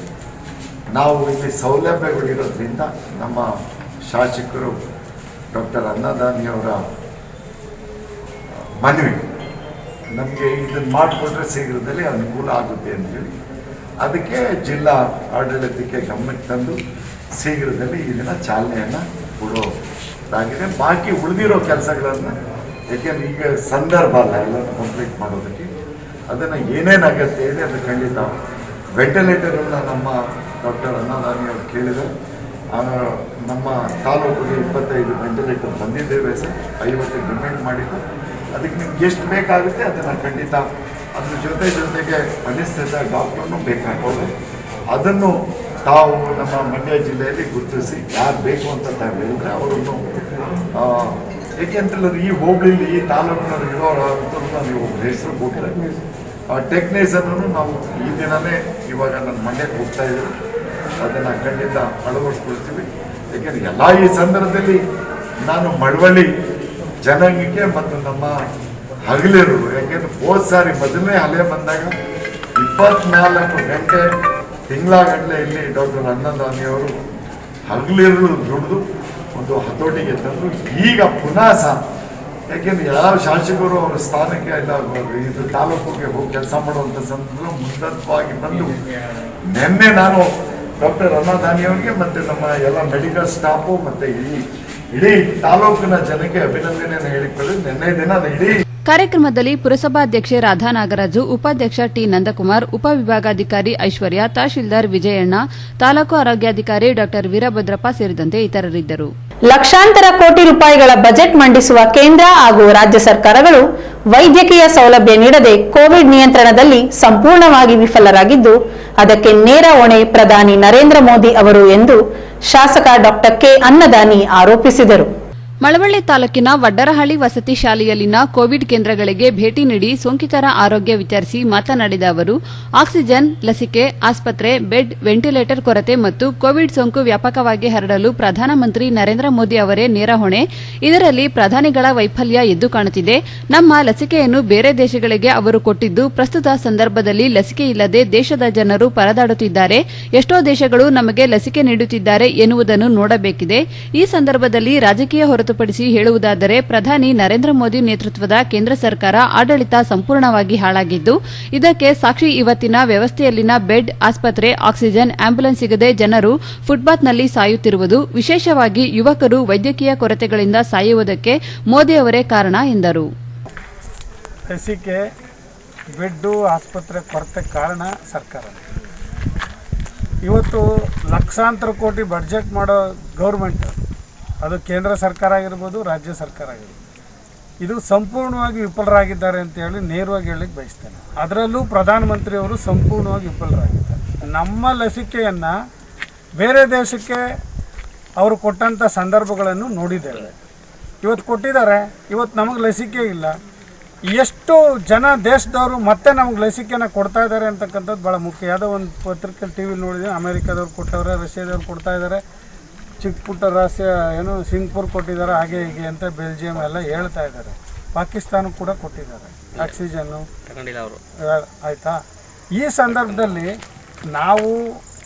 ನಾವು ಇಲ್ಲಿ ಸೌಲಭ್ಯಗಳಿರೋದ್ರಿಂದ ನಮ್ಮ ಶಾಸಕರು ಡಾಕ್ಟರ್ ಅನ್ನದಾನಿಯವರ ಮನವಿ ನಮಗೆ ಇದನ್ನು ಮಾಡಿಕೊಂಡ್ರೆ ಶೀಘ್ರದಲ್ಲಿ ಅನುಕೂಲ ಆಗುತ್ತೆ ಅಂತೇಳಿ ಅದಕ್ಕೆ ಜಿಲ್ಲಾ ಆಡಳಿತಕ್ಕೆ ಗಮನಕ್ಕೆ ತಂದು ಶೀಘ್ರದಲ್ಲಿ ಇದನ್ನು ಚಾಲನೆಯನ್ನು ಕೊಡೋದಾಗಿದೆ. ಬಾಕಿ ಉಳಿದಿರೋ ಕೆಲಸಗಳನ್ನು, ಏಕೆಂದರೆ ಈಗ ಸಂದರ್ಭ ಅಲ್ಲ ಎಲ್ಲನೂ ಕಂಪ್ಲೀಟ್ ಮಾಡೋದಕ್ಕೆ, ಅದನ್ನು ಏನೇನು ಅಗತ್ಯ ಇದೆ ಅದು ಖಂಡಿತ. ವೆಂಟಿಲೇಟರನ್ನು ನಮ್ಮ ಡಾಕ್ಟರ್ ಅನ್ನದಾನಿಯವರು ಕೇಳಿದರೆ ನಮ್ಮ ತಾಲೂಕಿಗೆ 25 ವೆಂಟಿಲೇಟರ್ ಬಂದಿದ್ದೇವೆ ಸರ್, 50 ಡಿಮ್ಯಾಂಡ್ ಮಾಡಿದ್ದು. ಅದಕ್ಕೆ ನಿಮ್ಗೆ ಎಷ್ಟು ಬೇಕಾಗುತ್ತೆ ಅದನ್ನು ಖಂಡಿತ, ಅದ್ರ ಜೊತೆಗೆ ಅನಿಶ್ಚಿತ ಡಾಕ್ಟ್ರನ್ನು ಬೇಕಾಗ್ತದೆ. ಅದನ್ನು ತಾವು ನಮ್ಮ ಮಂಡ್ಯ ಜಿಲ್ಲೆಯಲ್ಲಿ ಗುರುತಿಸಿ ಯಾರು ಬೇಕು ಅಂತ ತಾವು ಹೇಳಿದ್ರೆ ಅವರನ್ನು, ಏಕೆಂತಂದ್ರೆ ಈ ಹೋಬಳಿಲಿ ಈ ತಾಲೂಕಿನವ್ರು ಇರೋರಂತೂ ನೀವು ಹೆಸರು ಕೊಟ್ಟರೆ ಟೆಕ್ನಿಷಿಯನನ್ನು ನಾವು ಈ ದಿನವೇ ಇವಾಗ ನನ್ನ ಮಂಡ್ಯಕ್ಕೆ ಹೋಗ್ತಾ ಇದ್ದೀವಿ, ಅದನ್ನು ಖಂಡಿತ ಅಳವಡಿಸ್ಕೊಳ್ತೀವಿ. ಏಕೆಂದರೆ ಎಲ್ಲ ಈ ಸಂದರ್ಭದಲ್ಲಿ ನಾನು ಮಳವಳ್ಳಿ ಜನಾಂಗಕ್ಕೆ ಮತ್ತು ನಮ್ಮ ಹಗಲಿರು, ಯಾಕೆಂದ್ರೆ ಹೋದ ಸಾರಿ ಮೊದಲನೇ ಅಲೆ ಬಂದಾಗ 24 ಗಂಟೆ ತಿಂಗಳಗಟ್ಟಲೆ ಇಲ್ಲಿ ಡಾಕ್ಟರ್ ಅನ್ನದಾನಿಯವರು ಹಗಲಿರು ದುಡಿದು ಒಂದು ಹತೋಟಿಗೆ ತಂದರು. ಈಗ ಪುನಃ ಸಹ ಯಾಕೆಂದ್ರೆ ಯಾವ ಶಾಸಕರು ಅವರ ಸ್ಥಾನಕ್ಕೆ ಇಲ್ಲ ಇದು ತಾಲೂಕಿಗೆ ಹೋಗಿ ಕೆಲಸ ಮಾಡುವಂಥ ಸಂದರ್ಭ ಮುಂದವಾಗಿ ಬಂದು ನಿನ್ನೆ ನಾನು ಡಾಕ್ಟರ್ ಅನ್ನದಾನಿಯವರಿಗೆ ಮತ್ತು ನಮ್ಮ ಎಲ್ಲ ಮೆಡಿಕಲ್ ಸ್ಟಾಫು ಮತ್ತು ಇಡೀ ತಾಲೂಕಿನ ಜನಕ್ಕೆ ಅಭಿನಂದನೆಯನ್ನು ಹೇಳಿಕೊಳ್ಳಿ. ನಿನ್ನೆ ದಿನ ಇಡೀ ಕಾರ್ಯಕ್ರಮದಲ್ಲಿ ಪುರಸಭಾಧ್ಯಕ್ಷೆ ರಾಧಾ ನಾಗರಾಜು, ಉಪಾಧ್ಯಕ್ಷ ಟಿ ನಂದಕುಮಾರ್, ಉಪವಿಭಾಗಾಧಿಕಾರಿ ಐಶ್ವರ್ಯ, ತಹಶೀಲ್ದಾರ್ ವಿಜಯಣ್ಣ, ತಾಲೂಕು ಆರೋಗ್ಯಾಧಿಕಾರಿ ಡಾ ವೀರಭದ್ರಪ್ಪ ಸೇರಿದಂತೆ ಇತರರಿದ್ದರು. ಲಕ್ಷಾಂತರ ಕೋಟಿ ರೂಪಾಯಿಗಳ ಬಜೆಟ್ ಮಂಡಿಸುವ ಕೇಂದ್ರ ಹಾಗೂ ರಾಜ್ಯ ಸರ್ಕಾರಗಳು ವೈದ್ಯಕೀಯ ಸೌಲಭ್ಯ ನೀಡದೆ ಕೋವಿಡ್ ನಿಯಂತ್ರಣದಲ್ಲಿ ಸಂಪೂರ್ಣವಾಗಿ ವಿಫಲರಾಗಿದ್ದು, ಅದಕ್ಕೆ ನೇರ ಹೊಣೆ ಪ್ರಧಾನಿ ನರೇಂದ್ರ ಮೋದಿ ಅವರು ಎಂದು ಶಾಸಕ ಡಾ ಕೆ ಅನ್ನದಾನಿ ಆರೋಪಿಸಿದರು. ಮಳವಳ್ಳಿ ತಾಲೂಕಿನ ವಡ್ಡರಹಳ್ಳಿ ವಸತಿ ಶಾಲೆಯಲ್ಲಿನ ಕೋವಿಡ್ ಕೇಂದ್ರಗಳಿಗೆ ಭೇಟಿ ನೀಡಿ ಸೋಂಕಿತರ ಆರೋಗ್ಯ ವಿಚಾರಿಸಿ ಮಾತನಾಡಿದ ಅವರು, ಆಕ್ಸಿಜನ್, ಲಸಿಕೆ, ಆಸ್ಪತ್ರೆ, ಬೆಡ್, ವೆಂಟಿಲೇಟರ್ ಕೊರತೆ ಮತ್ತು ಕೋವಿಡ್ ಸೋಂಕು ವ್ಯಾಪಕವಾಗಿ ಹರಡಲು ಪ್ರಧಾನಮಂತ್ರಿ ನರೇಂದ್ರ ಮೋದಿ ಅವರೇ ನೇರ ಹೊಣೆ. ಇದರಲ್ಲಿ ಪ್ರಧಾನಿಗಳ ವೈಫಲ್ಯ ಎದ್ದು ಕಾಣುತ್ತಿದೆ. ನಮ್ಮ ಲಸಿಕೆಯನ್ನು ಬೇರೆ ದೇಶಗಳಿಗೆ ಅವರು ಕೊಟ್ಟಿದ್ದು, ಪ್ರಸ್ತುತ ಸಂದರ್ಭದಲ್ಲಿ ಲಸಿಕೆ ಇಲ್ಲದೆ ದೇಶದ ಜನರು ಪರದಾಡುತ್ತಿದ್ದಾರೆ. ಎಷ್ಟೋ ದೇಶಗಳು ನಮಗೆ ಲಸಿಕೆ ನೀಡುತ್ತಿದ್ದಾರೆ ಎನ್ನುವುದನ್ನು ನೋಡಬೇಕಿದೆ. ಈ ಸಂದರ್ಭದಲ್ಲಿ ರಾಜಕೀಯ ಹೊರತುಪಡಿಸಿ ಹೇಳುವುದಾದರೆ ಪ್ರಧಾನಿ ನರೇಂದ್ರ ಮೋದಿ ನೇತೃತ್ವದ ಕೇಂದ್ರ ಸರ್ಕಾರ ಆಡಳಿತ ಸಂಪೂರ್ಣವಾಗಿ ಹಾಳಾಗಿದ್ದು, ಇದಕ್ಕೆ ಸಾಕ್ಷಿ ಇವತ್ತಿನ ವ್ಯವಸ್ಥೆಯಲ್ಲಿನ ಬೆಡ್, ಆಸ್ಪತ್ರೆ, ಆಕ್ಸಿಜನ್, ಆಂಬ್ಯುಲೆನ್ಸ್ ಸಿಗದೆ ಜನರು ಫುಟ್ಪಾತ್ನಲ್ಲಿ ಸಾಯುತ್ತಿರುವುದು, ವಿಶೇಷವಾಗಿ ಯುವಕರು ವೈದ್ಯಕೀಯ ಕೊರತೆಗಳಿಂದ ಸಾಯುವುದಕ್ಕೆ ಮೋದಿ ಅವರೇ ಕಾರಣ ಎಂದರು. ಲಸಿಕೆ, ಬೆಡ್ಡು, ಆಸ್ಪತ್ರೆ ಕೊರತೆ ಕಾರಣ ಸರ್ಕಾರ. ಇವತ್ತು ಲಕ್ಷಾಂತರ ಕೋಟಿ ಬಡ್ಜೆಟ್ ಮಾಡೋ ಗೌರ್ಮೆಂಟ್, ಅದು ಕೇಂದ್ರ ಸರ್ಕಾರ ಆಗಿರ್ಬೋದು, ರಾಜ್ಯ ಸರ್ಕಾರ ಆಗಿರ್ಬೋದು, ಇದು ಸಂಪೂರ್ಣವಾಗಿ ವಿಫಲರಾಗಿದ್ದಾರೆ ಅಂತ ಹೇಳಿ ನೇರವಾಗಿ ಹೇಳಲಿಕ್ಕೆ ಬಯಸ್ತೇನೆ. ಅದರಲ್ಲೂ ಪ್ರಧಾನಮಂತ್ರಿಯವರು ಸಂಪೂರ್ಣವಾಗಿ ವಿಫಲರಾಗಿದ್ದಾರೆ. ನಮ್ಮ ಲಸಿಕೆಯನ್ನು ಬೇರೆ ದೇಶಕ್ಕೆ ಅವರು ಕೊಟ್ಟಂಥ ಸಂದರ್ಭಗಳನ್ನು ನೋಡಿದ್ದೇವೆ. ಇವತ್ತು ಕೊಟ್ಟಿದ್ದಾರೆ, ಇವತ್ತು ನಮಗೆ ಲಸಿಕೆ ಇಲ್ಲ. ಎಷ್ಟು ಜನ ದೇಶದವರು ಮತ್ತೆ ನಮಗೆ ಲಸಿಕೆನ ಕೊಡ್ತಾ ಇದ್ದಾರೆ ಅಂತಕ್ಕಂಥದ್ದು ಭಾಳ ಮುಖ್ಯ. ಯಾವುದೋ ಒಂದು ಪತ್ರಿಕೆ ಟಿ ವಿಲಿ ನೋಡಿದರೆ ಅಮೇರಿಕಾದವ್ರು ಕೊಟ್ಟವ್ರೆ, ರಷ್ಯಾದವ್ರು ಕೊಡ್ತಾ ಇದ್ದಾರೆ, ಚಿಕ್ಕ ಪುಟ್ಟ ರಾಷ್ಟ್ರ ಏನು ಸಿಂಗಪುರ್ ಕೊಟ್ಟಿದ್ದಾರೆ, ಹಾಗೆ ಹೀಗೆ ಅಂತ ಬೆಲ್ಜಿಯಂ ಎಲ್ಲ ಹೇಳ್ತಾ ಇದ್ದಾರೆ. ಪಾಕಿಸ್ತಾನ ಕೂಡ ಕೊಟ್ಟಿದ್ದಾರೆ ಆಕ್ಸಿಜನ್ನು, ಆಯಿತಾ. ಈ ಸಂದರ್ಭದಲ್ಲಿ ನಾವು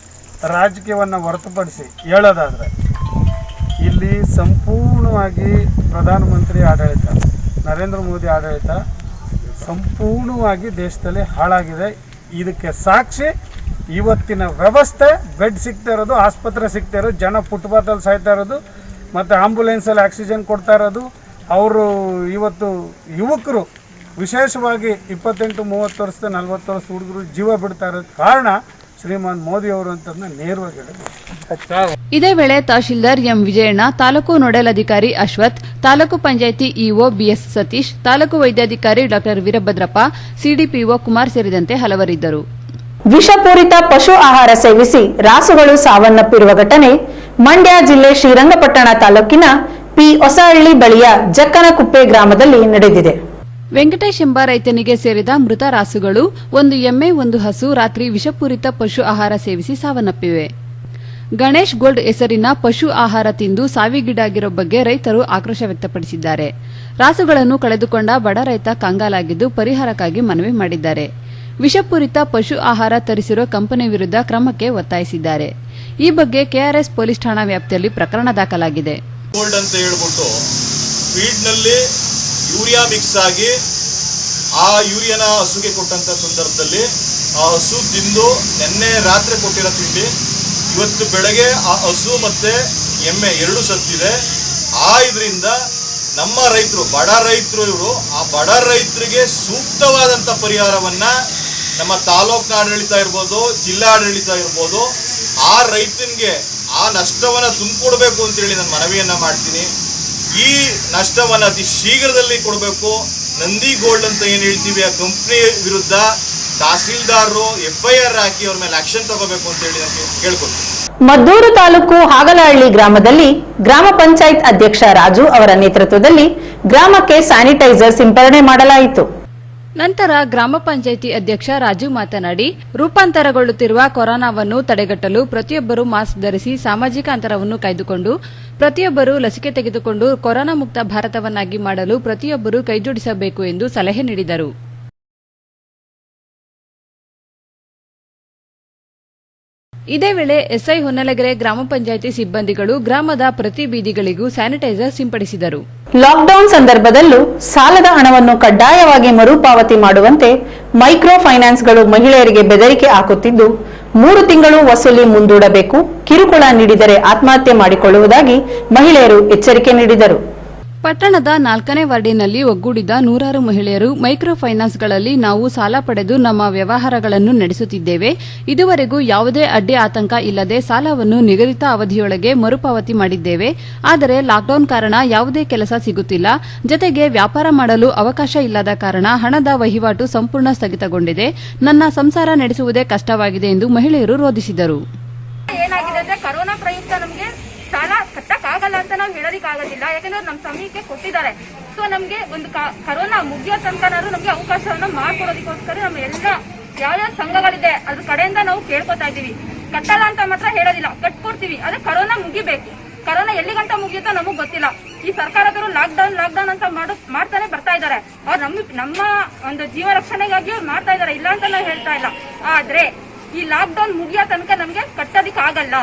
ರಾಜಕೀಯವನ್ನು ಹೊರತುಪಡಿಸಿ ಹೇಳೋದಾದರೆ ಇಲ್ಲಿ ಸಂಪೂರ್ಣವಾಗಿ ಪ್ರಧಾನಮಂತ್ರಿ ಆಡಳಿತ, ನರೇಂದ್ರ ಮೋದಿ ಆಡಳಿತ ಸಂಪೂರ್ಣವಾಗಿ ದೇಶದಲ್ಲಿ ಹಾಳಾಗಿದೆ. ಇದಕ್ಕೆ ಸಾಕ್ಷಿ ಇವತ್ತಿನ ವ್ಯವಸ್ಥೆ. ಬೆಡ್ ಸಿಗ್ತಾ ಇರೋದು, ಆಸ್ಪತ್ರೆ ಸಿಗ್ತಾ ಇರೋದು, ಜನ ಫುಟ್ಪಾತಲ್ಲಿ ಸಾಯ್ತಾ ಇರೋದು, ಮತ್ತು ಆಂಬುಲೆನ್ಸಲ್ಲಿ ಆಕ್ಸಿಜನ್ ಕೊಡ್ತಾ ಇರೋದು. ಅವರು ಇವತ್ತು ಯುವಕರು ವಿಶೇಷವಾಗಿ 28-30 ವರ್ಷದ 40 ವರ್ಷದ ಹುಡುಗರು ಜೀವ ಬಿಡ್ತಾ ಇರೋದು ಕಾರಣ ಶ್ರೀಮಾನ್ ಮೋದಿ ಅವರು ಅಂತಂದ್ರೆ ನೇರವಾಗಿ ಹೇಳಿದ್ರು. ಇದೇ ವೇಳೆ ತಹಶೀಲ್ದಾರ್ ಎಂ ವಿಜಯಣ್ಣ, ತಾಲೂಕು ನೋಡಲ್ ಅಧಿಕಾರಿ ಅಶ್ವಥ್, ತಾಲೂಕು ಪಂಚಾಯಿತಿ ಇಒ ಬಿಎಸ್ ಸತೀಶ್, ತಾಲೂಕು ವೈದ್ಯಾಧಿಕಾರಿ ಡಾ ವೀರಭದ್ರಪ್ಪ, ಸಿಡಿಪಿಒ ಕುಮಾರ್ ಸೇರಿದಂತೆ ಹಲವರಿದ್ದರು. ವಿಷಪೂರಿತ ಪಶು ಆಹಾರ ಸೇವಿಸಿ ರಾಸುಗಳು ಸಾವನ್ನಪ್ಪಿರುವ ಘಟನೆ ಮಂಡ್ಯ ಜಿಲ್ಲೆ ಶ್ರೀರಂಗಪಟ್ಟಣ ತಾಲೂಕಿನ ಪಿ ಹೊಸಹಳ್ಳಿ ಬಳಿಯ ಜಕ್ಕನಕುಪ್ಪೆ ಗ್ರಾಮದಲ್ಲಿ ನಡೆದಿದೆ. ವೆಂಕಟೇಶ್ ಎಂಬ ರೈತನಿಗೆ ಸೇರಿದ ಮೃತ ರಾಸುಗಳು, ಒಂದು ಎಮ್ಮೆ, ಒಂದು ಹಸು ರಾತ್ರಿ ವಿಷಪೂರಿತ ಪಶು ಆಹಾರ ಸೇವಿಸಿ ಸಾವನ್ನಪ್ಪಿವೆ. ಗಣೇಶ್ ಗೋಲ್ಡ್ ಹೆಸರಿನ ಪಶು ಆಹಾರ ತಿಂದು ಸಾವಿಗೀಡಾಗಿರೋ ಬಗ್ಗೆ ರೈತರು ಆಕ್ರೋಶ ವ್ಯಕ್ತಪಡಿಸಿದ್ದಾರೆ. ರಾಸುಗಳನ್ನು ಕಳೆದುಕೊಂಡ ಬಡ ರೈತ ಕಂಗಾಲಾಗಿದ್ದು ಪರಿಹಾರಕ್ಕಾಗಿ ಮನವಿ ಮಾಡಿದ್ದಾರೆ. ವಿಷಪೂರಿತ ಪಶು ಆಹಾರ ತರಿಸಿರೋ ಕಂಪನಿ ವಿರುದ್ಧ ಕ್ರಮಕ್ಕೆ ಒತ್ತಾಯಿಸಿದ್ದಾರೆ. ಈ ಬಗ್ಗೆ ಕೆಆರ್ಎಸ್ ಪೊಲೀಸ್ ಠಾಣಾ ವ್ಯಾಪ್ತಿಯಲ್ಲಿ ಪ್ರಕರಣ ದಾಖಲಾಗಿದೆ. ಗೋಲ್ಡ್ ಅಂತ ಹೇಳ್ಬಿಟ್ಟು ಫೀಡ್ನಲ್ಲಿ ಯೂರಿಯಾ ಮಿಕ್ಸ್ ಆಗಿ ಆ ಯೂರಿಯಾನ ಹಸುಗೆ ಕೊಟ್ಟಂತ ಸಂದರ್ಭದಲ್ಲಿ ಆ ಹಸು ತಿಂದು ನಿನ್ನೆ ರಾತ್ರಿ ಕೊಟ್ಟಿರೋ ತಿಂಡಿ ಇವತ್ತು ಬೆಳಗ್ಗೆ ಆ ಹಸು ಮತ್ತೆ ಎಮ್ಮೆ ಎರಡು ಸತ್ತಿದೆ. ಇದರಿಂದ ನಮ್ಮ ರೈತರು, ಬಡ ರೈತರು, ಇವರು ಆ ಬಡ ರೈತರಿಗೆ ಸೂಕ್ತವಾದಂಥ ಪರಿಹಾರವನ್ನ ನಮ್ಮ ತಾಲೂಕು ಆಡಳಿತ ಇರ್ಬೋದು, ಜಿಲ್ಲಾ ಆಡಳಿತ ಇರ್ಬೋದು, ಆ ರೈತನಿಗೆ ಆ ನಷ್ಟವನ್ನ ತುಂಬಿಕೊಡ್ಬೇಕು ಅಂತೇಳಿ ನಾನು ಮನವಿಯನ್ನ ಮಾಡ್ತೀನಿ. ಈ ನಷ್ಟವನ್ನ ಅತಿ ಶೀಘ್ರದಲ್ಲಿ ಕೊಡಬೇಕು. ನಂದಿ ಗೋಲ್ಡ್ ಅಂತ ಏನು ಹೇಳ್ತೀವಿ ಆ ಕಂಪ್ನಿ ವಿರುದ್ಧ ತಹಸೀಲ್ದಾರರು FIR ಹಾಕಿ ಅವ್ರ ಮೇಲೆ ಆಕ್ಷನ್ ತಗೋಬೇಕು ಅಂತ ಹೇಳಿ ನಾನು ಕೇಳ್ಕೊಳ್ತೀನಿ. ಮದ್ದೂರು ತಾಲೂಕು ಹಾಗಲಹಳ್ಳಿ ಗ್ರಾಮದಲ್ಲಿ ಗ್ರಾಮ ಪಂಚಾಯತ್ ಅಧ್ಯಕ್ಷ ರಾಜು ಅವರ ನೇತೃತ್ವದಲ್ಲಿ ಗ್ರಾಮಕ್ಕೆ ಸ್ಯಾನಿಟೈಸರ್ ಸಿಂಪರಣೆ ಮಾಡಲಾಯಿತು. ನಂತರ ಗ್ರಾಮ ಪಂಚಾಯಿತಿ ಅಧ್ಯಕ್ಷ ರಾಜು ಮಾತನಾಡಿ, ರೂಪಾಂತರಗೊಳ್ಳುತ್ತಿರುವ ಕೊರೋನಾವನ್ನು ತಡೆಗಟ್ಟಲು ಪ್ರತಿಯೊಬ್ಬರು ಮಾಸ್ಕ್ ಧರಿಸಿ ಸಾಮಾಜಿಕ ಅಂತರವನ್ನು ಕಾಯ್ದುಕೊಂಡು ಪ್ರತಿಯೊಬ್ಬರು ಲಸಿಕೆ ತೆಗೆದುಕೊಂಡು ಕೊರೋನಾ ಮುಕ್ತ ಭಾರತವನ್ನಾಗಿ ಮಾಡಲು ಪ್ರತಿಯೊಬ್ಬರು ಕೈಜೋಡಿಸಬೇಕು ಎಂದು ಸಲಹೆ ನೀಡಿದರು. ಇದೇ ವೇಳೆ ಎಸ್ಐ ಹೊನ್ನಲಗೆರೆ ಗ್ರಾಮ ಪಂಚಾಯಿತಿ ಸಿಬ್ಬಂದಿಗಳು ಗ್ರಾಮದ ಪ್ರತಿ ಬೀದಿಗಳಿಗೂ ಸ್ಯಾನಿಟೈಸರ್ ಸಿಂಪಡಿಸಿದರು. ಲಾಕ್ಡೌನ್ ಸಂದರ್ಭದಲ್ಲೂ ಸಾಲದ ಹಣವನ್ನು ಕಡ್ಡಾಯವಾಗಿ ಮರುಪಾವತಿ ಮಾಡುವಂತೆ ಮೈಕ್ರೋ ಫೈನಾನ್ಸ್ಗಳು ಮಹಿಳೆಯರಿಗೆ ಬೆದರಿಕೆ ಹಾಕುತ್ತಿದ್ದು 3 ತಿಂಗಳು ವಸೂಲಿ ಮುಂದೂಡಬೇಕು, ಕಿರುಕುಳ ನೀಡಿದರೆ ಆತ್ಮಹತ್ಯೆ ಮಾಡಿಕೊಳ್ಳುವುದಾಗಿ ಮಹಿಳೆಯರು ಎಚ್ಚರಿಕೆ ನೀಡಿದರು. ಪಟ್ಟಣದ 4ನೇ ವಾರ್ಡಿನಲ್ಲಿ ಒಗ್ಗೂಡಿದ 100 ಮಹಿಳೆಯರು ಮೈಕ್ರೋ ಫೈನಾನ್ಸ್ಗಳಲ್ಲಿ ನಾವು ಸಾಲ ಪಡೆದು ನಮ್ಮ ವ್ಯವಹಾರಗಳನ್ನು ನಡೆಸುತ್ತಿದ್ದೇವೆ. ಇದುವರೆಗೂ ಯಾವುದೇ ಅಡ್ಡಿ ಆತಂಕ ಇಲ್ಲದೆ ಸಾಲವನ್ನು ನಿಗದಿತ ಅವಧಿಯೊಳಗೆ ಮರುಪಾವತಿ ಮಾಡಿದ್ದೇವೆ. ಆದರೆ ಲಾಕ್ಡೌನ್ ಕಾರಣ ಯಾವುದೇ ಕೆಲಸ ಸಿಗುತ್ತಿಲ್ಲ. ಜತೆಗೆ ವ್ಯಾಪಾರ ಮಾಡಲು ಅವಕಾಶ ಇಲ್ಲದ ಕಾರಣ ಹಣದ ವಹಿವಾಟು ಸಂಪೂರ್ಣ ಸ್ಥಗಿತಗೊಂಡಿದೆ. ನನ್ನ ಸಂಸಾರ ನಡೆಸುವುದೇ ಕಷ್ಟವಾಗಿದೆ ಎಂದು ಮಹಿಳೆಯರು ರೋಧಿಸಿದರು. ಕರೋನಾ ಪ್ರಯುಕ್ತ ನಮಗೆ ಸಾಲ ಕಟ್ಟಕ್ಕಾಗಲ್ಲ ಅಂತ ನಾವು ಹೇಳೋದಿಕ್ಕಾಗೋದಿಲ್ಲ. ಯಾಕಂದ್ರೆ ನಮ್ಮ ಸಮಯಕ್ಕೆ ಕೊಟ್ಟಿದ್ದಾರೆ. ಸೊ ನಮ್ಗೆ ಒಂದು ಕರೋನಾ ಮುಗಿಯೋ ತನಕನಾದ್ರು ನಮ್ಗೆ ಅವಕಾಶವನ್ನ ಮಾಡ್ಕೊಡೋದಕ್ಕೋಸ್ಕರ ನಮ್ಮ ಎಲ್ಲ ಯಾವ್ಯಾವ ಸಂಘಗಳಿದೆ ಅದ್ರ ಕಡೆಯಿಂದ ನಾವು ಕೇಳ್ಕೊತಾ ಇದೀವಿ. ಕಟ್ಟಲ್ಲ ಅಂತ ಮಾತ್ರ ಹೇಳೋದಿಲ್ಲ, ಕಟ್ಕೊಡ್ತೀವಿ. ಅದೇ ಕರೋನಾ ಮುಗಿಬೇಕು. ಕರೋನಾ ಎಲ್ಲಿ ಗಂಟ ಮುಗಿಯುತ್ತೋ ನಮಗ್ ಗೊತ್ತಿಲ್ಲ. ಈ ಸರ್ಕಾರದವರು ಲಾಕ್ಡೌನ್ ಅಂತ ಮಾಡ್ತಾನೆ ಬರ್ತಾ ಇದ್ದಾರೆ. ಅವ್ರು ನಮ್ಮ ಒಂದು ಜೀವ ರಕ್ಷಣೆಗಾಗಿ ಅವ್ರು ಮಾಡ್ತಾ ಇದಾರೆ, ಇಲ್ಲ ಅಂತ ನಾವು ಹೇಳ್ತಾ ಇಲ್ಲ. ಆದ್ರೆ ಈ ಲಾಕ್ಡೌನ್ ಮುಗಿಯೋ ತನಕ ನಮ್ಗೆ ಕಟ್ಟೋದಿಕ್ ಆಗಲ್ಲ.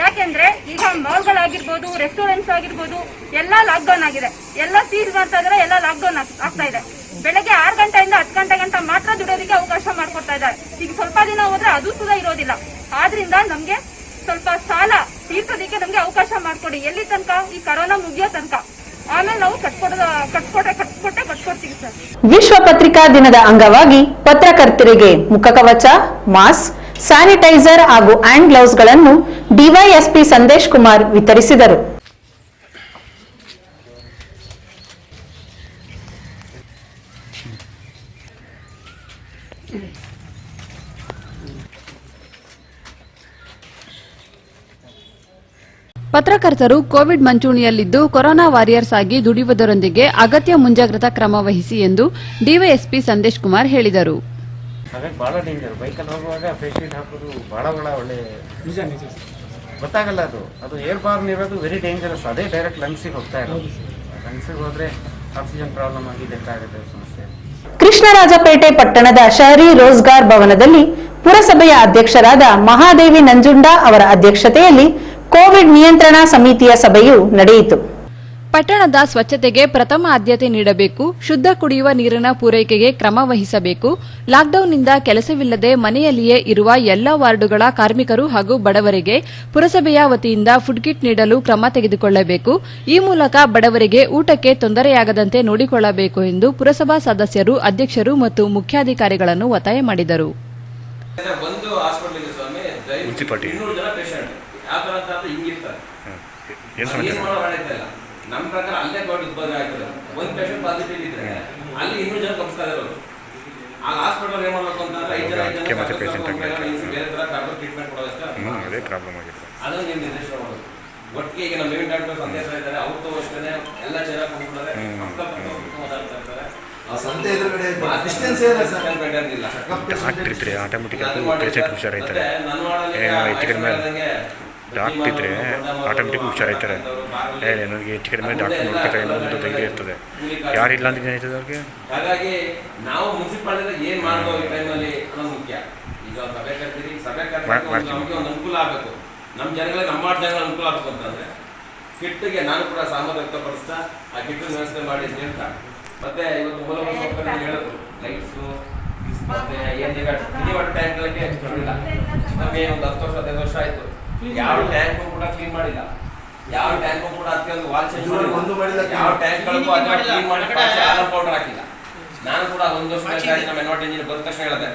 ಯಾಕೆಂದ್ರೆ ಈಗ ಮಾಲ್ಗಳಾಗಿರ್ಬೋದು, ರೆಸ್ಟೋರೆಂಟ್ಸ್ ಆಗಿರ್ಬೋದು ಎಲ್ಲ ಲಾಕ್ಡೌನ್ ಆಗಿದೆ. ಎಲ್ಲ ಸೀಲ್ ಮಾಡ್ತಾ ಇದಾರೆ, ಎಲ್ಲ ಲಾಕ್ಡೌನ್ ಆಗ್ತಾ ಇದೆ. ಬೆಳಗ್ಗೆ 6 ಗಂಟೆಯಿಂದ 10 ಗಂಟೆ ಗಂಟ ಮಾತ್ರ ದುಡಿಯೋದಕ್ಕೆ ಅವಕಾಶ ಮಾಡ್ಕೊಡ್ತಾ ಇದ್ದಾರೆ. ಈಗ ಸ್ವಲ್ಪ ದಿನ ಹೋದ್ರೆ ಅದು ಕೂಡ ಇರೋದಿಲ್ಲ. ಆದ್ರಿಂದ ನಮ್ಗೆ ಸ್ವಲ್ಪ ಸಾಲ ತೀರ್ಸೋದಕ್ಕೆ ನಮ್ಗೆ ಅವಕಾಶ ಮಾಡ್ಕೊಡಿ. ಎಲ್ಲಿ ತನಕ? ಈ ಕರೋನಾ ಮುಗಿಯೋ ತನಕ. ಆಮೇಲೆ ನಾವು ಕಟ್ಕೊಡ್ತೀವಿ ಸರ್. ವಿಶ್ವ ಪತ್ರಿಕಾ ದಿನದ ಅಂಗವಾಗಿ ಪತ್ರಕರ್ತರಿಗೆ ಮುಖಕವಚ, ಮಾಸ್ಕ್, ಸ್ಯಾನಿಟೈಸರ್ ಹಾಗೂ ಹ್ಯಾಂಡ್ ಗ್ಲೌಸ್ಗಳನ್ನು ಡಿವೈಎಸ್ಪಿ ಸಂದೇಶ್ ಕುಮಾರ್ ವಿತರಿಸಿದರು. ಪತ್ರಕರ್ತರು ಕೋವಿಡ್ ಮಂಚೂಣಿಯಲ್ಲಿದ್ದು ಕೊರೋನಾ ವಾರಿಯರ್ಸ್ ಆಗಿ ದುಡಿಯುವುದರೊಂದಿಗೆ ಅಗತ್ಯ ಮುಂಜಾಗ್ರತಾ ಕ್ರಮ ವಹಿಸಿ ಎಂದು ಡಿವೈಎಸ್ಪಿ ಸಂದೇಶ್ ಕುಮಾರ್ ಹೇಳಿದರು. ಬಹಳ ಡೇಂಜರ್. ಬೈಕಲ್ಲಿ ಹೋಗುವಾಗ ಫೇಸ್ ಶೀಲ್ಡ್ ಹಾಕೋದು ಬಹಳ ಒಳ್ಳೆ ನಿಜ ಗೊತ್ತಾಗಲ್ಲ. ಅದು ಏರ್ ಬಾರ್ನ್ ಇರೋದು ವೆರಿ ಡೇಂಜರಸ್. ಅದೇ ಡೈರೆಕ್ಟ್ ಲಂಗ್ಸಿಗೆ ಹೋಗ್ತಾ ಇರೋದು. ಲಂಗ್ಸಿಗೆ ಹೋದ್ರೆ ಆಕ್ಸಿಜನ್ ಪ್ರಾಬ್ಲಮ್ ಆಗಿ ಡೆತ್ ಆಗುತ್ತೆ ಸಮಸ್ಯೆ. ಕೃಷ್ಣರಾಜಪೇಟೆ ಪಟ್ಟಣದ ಶಹರಿ ರೋಜ್ಗಾರ್ ಭವನದಲ್ಲಿ ಪುರಸಭೆಯ ಅಧ್ಯಕ್ಷರಾದ ಮಹಾದೇವಿ ನಂಜುಂಡ ಅವರ ಅಧ್ಯಕ್ಷತೆಯಲ್ಲಿ ಕೋವಿಡ್ ನಿಯಂತ್ರಣಾ ಸಮಿತಿಯ ಸಭೆಯು ನಡೆಯಿತು. ಪಟ್ಟಣದ ಸ್ವಚ್ಛತೆಗೆ ಪ್ರಥಮ ಆದ್ಯತೆ ನೀಡಬೇಕು, ಶುದ್ಧ ಕುಡಿಯುವ ನೀರಿನ ಪೂರೈಕೆಗೆ ಕ್ರಮ ವಹಿಸಬೇಕು, ಲಾಕ್ಡೌನ್ನಿಂದ ಕೆಲಸವಿಲ್ಲದೆ ಮನೆಯಲ್ಲಿಯೇ ಇರುವ ಎಲ್ಲಾ ವಾರ್ಡುಗಳ ಕಾರ್ಮಿಕರು ಹಾಗೂ ಬಡವರಿಗೆ ಪುರಸಭೆಯ ವತಿಯಿಂದ ಫುಡ್ ಕಿಟ್ ನೀಡಲು ಕ್ರಮ ತೆಗೆದುಕೊಳ್ಳಬೇಕು, ಈ ಮೂಲಕ ಬಡವರಿಗೆ ಊಟಕ್ಕೆ ತೊಂದರೆಯಾಗದಂತೆ ನೋಡಿಕೊಳ್ಳಬೇಕು ಎಂದು ಪುರಸಭಾ ಸದಸ್ಯರು, ಅಧ್ಯಕ್ಷರು ಮತ್ತು ಮುಖ್ಯಾಧಿಕಾರಿಗಳನ್ನು ಒತ್ತಾಯ ಮಾಡಿದರು. ಒಂದು ಹಾಸ್ಪಿಟಲ್ ಸ್ವಾಮಿ 200 ಜನ ಪೇಷಂಟ್ ಯಾವ ತರ ಅಂತ ಹಿಂಗಿರ್ತಾರೆ. ನಮ್ಮ ಪ್ರಕಾರ ಅಲ್ಲೇ ದೊಡ್ಡ ಉದ್ಭವ ಆಗ್ತದೆ. ಒಂದು ಪೇಷಂಟ್ ಪಾಸಿಟಿವ್ ಇದ್ರೆ ಅಲ್ಲಿ 200 ಜನ ಕಳಿಸ್ತಾ ಇರೋರು. ಆ ಹಾಸ್ಪಿಟಲ್ ಏನ್ ಮಾಡ್ಬೇಕು ಅಂತಂದ್ರೆ 5 ಜನ ಬೇರೆ ತರ ಕರ್ಕೊಂಡು ಟ್ರೀಟ್ಮೆಂಟ್ ಕೊಡೋದಕ್ಕೆ ಅದನ್ನು ನೀವು ನಿರ್ದೇಶನ ಮಾಡೋದು. ಒಟ್ಟಿಗೆ ಈಗ ನಮ್ಮ ಮೇನ್ ಡಾಕ್ಟರ್ ಸಂದೇಶ ಇದ್ದಾರೆ, ಅವ್ರು ಅಷ್ಟೇ ಎಲ್ಲ ಚೆನ್ನಾಗಿ ಕೊಡ್ತಾರೆ, ಮಾತಾಡ್ತಾ ಇರ್ತಾರೆ. ಸಂತೆ ಎದುರುಗಡೆ ಡಿಸ್ಟೆನ್ಸ್ ಇಲ್ಲ ಸರ್, ಡಾಕ್ಟರ್ ಇದ್ರೆ ಆಟೋಮೆಟಿಕ್ ಪೇಷಂಟ್ ಹುಷಾರಾಯ್ತಾರೆ. ಡಾಕ್ಟರ್ ಇದ್ರೆ ಆಟೋಮೆಟಿಕ್ ಹುಷಾರಾಯ್ತಾರೆ. ನನಗೆ ಹೆಚ್ಚು ಕಡಿಮೆ ಡಾಕ್ಟರ್ ನೋಡ್ತಾರೆ ಅನ್ನೋದು ಧೈರ್ಯ ಇರ್ತದೆ. ಯಾರಿಲ್ಲ ಅಂತ ಏನಾಯ್ತದೆ ಅವ್ರಿಗೆ. ಹಾಗಾಗಿ ನಾವು ಮುನ್ಸಿಪಾಲಿಟಿ ಏನ್ ಮಾಡ್ಬೋದು ಈ ಟೈಮಲ್ಲಿ ಅನ್ನೋದು ಮುಖ್ಯ. ಈಗ ಸಭೆ ಕರ್ತೀರಿ, ಸಭೆ ಕರ್ತೀವಿ ನಮಗೆ ಒಂದು ಅನುಕೂಲ ಆಗಬೇಕು, ನಮ್ಮ ಜನಗಳಿಗೆ ನಮ್ಮ ಜನಗಳ ಅನುಕೂಲ ಆಗಬೇಕು ಅಂತಂದ್ರೆ ಕಿಟ್ಗೆ ನಾನು ಕೂಡ ಸಹಮತ ವ್ಯಕ್ತಪಡಿಸ್ತಾ ಆ ಕಿಟ್ ವ್ಯವಸ್ಥೆ ಮಾಡಿ ಅಂತ. ಮತ್ತೆ ಇವತ್ತು ಮೂಲಭೂತ ಸೌಕರ್ಯ ಹೇಳಿದ್ರು, ಲೈಟ್ಸು ಮತ್ತೆ ಏನೀಗ ವಾಟರ್ ಟ್ಯಾಂಕ್ಗಳಿಗೆ ಕೊಡಲಿಲ್ಲ. ನಮಗೆ ಒಂದು 10 ವರ್ಷ 15 ವರ್ಷ ಆಯ್ತು, ಯಾವ ಟ್ಯಾಂಕ್ ಕೂಡ ಕ್ಲೀನ್ ಮಾಡಿಲ್ಲ, ಯಾವ ಟ್ಯಾಂಕ್ ಕೂಡ ಅದಕ್ಕೆ ಒಂದು ವಾಲ್ ಚೇಂಜ್ ಮಾಡಿಲ್ಲ, ಯಾವ ಟ್ಯಾಂಕ್ ಗಳಿಗೂ ಅದನ್ನ ಕ್ಲೀನ್ ಮಾಡಿ ಆಲಂ ಪೌಡರ್ ಹಾಕಿಲ್ಲ. ನಾನು ಕೂಡ ಒಂದು ವರ್ಷ ನಮ್ಮ ಎನ್ವೈರನ್ಮೆಂಟ್ ಇಂಜಿನಿಯರ್ ಬಂದ ತಕ್ಷಣ ಹೇಳಿದೆ,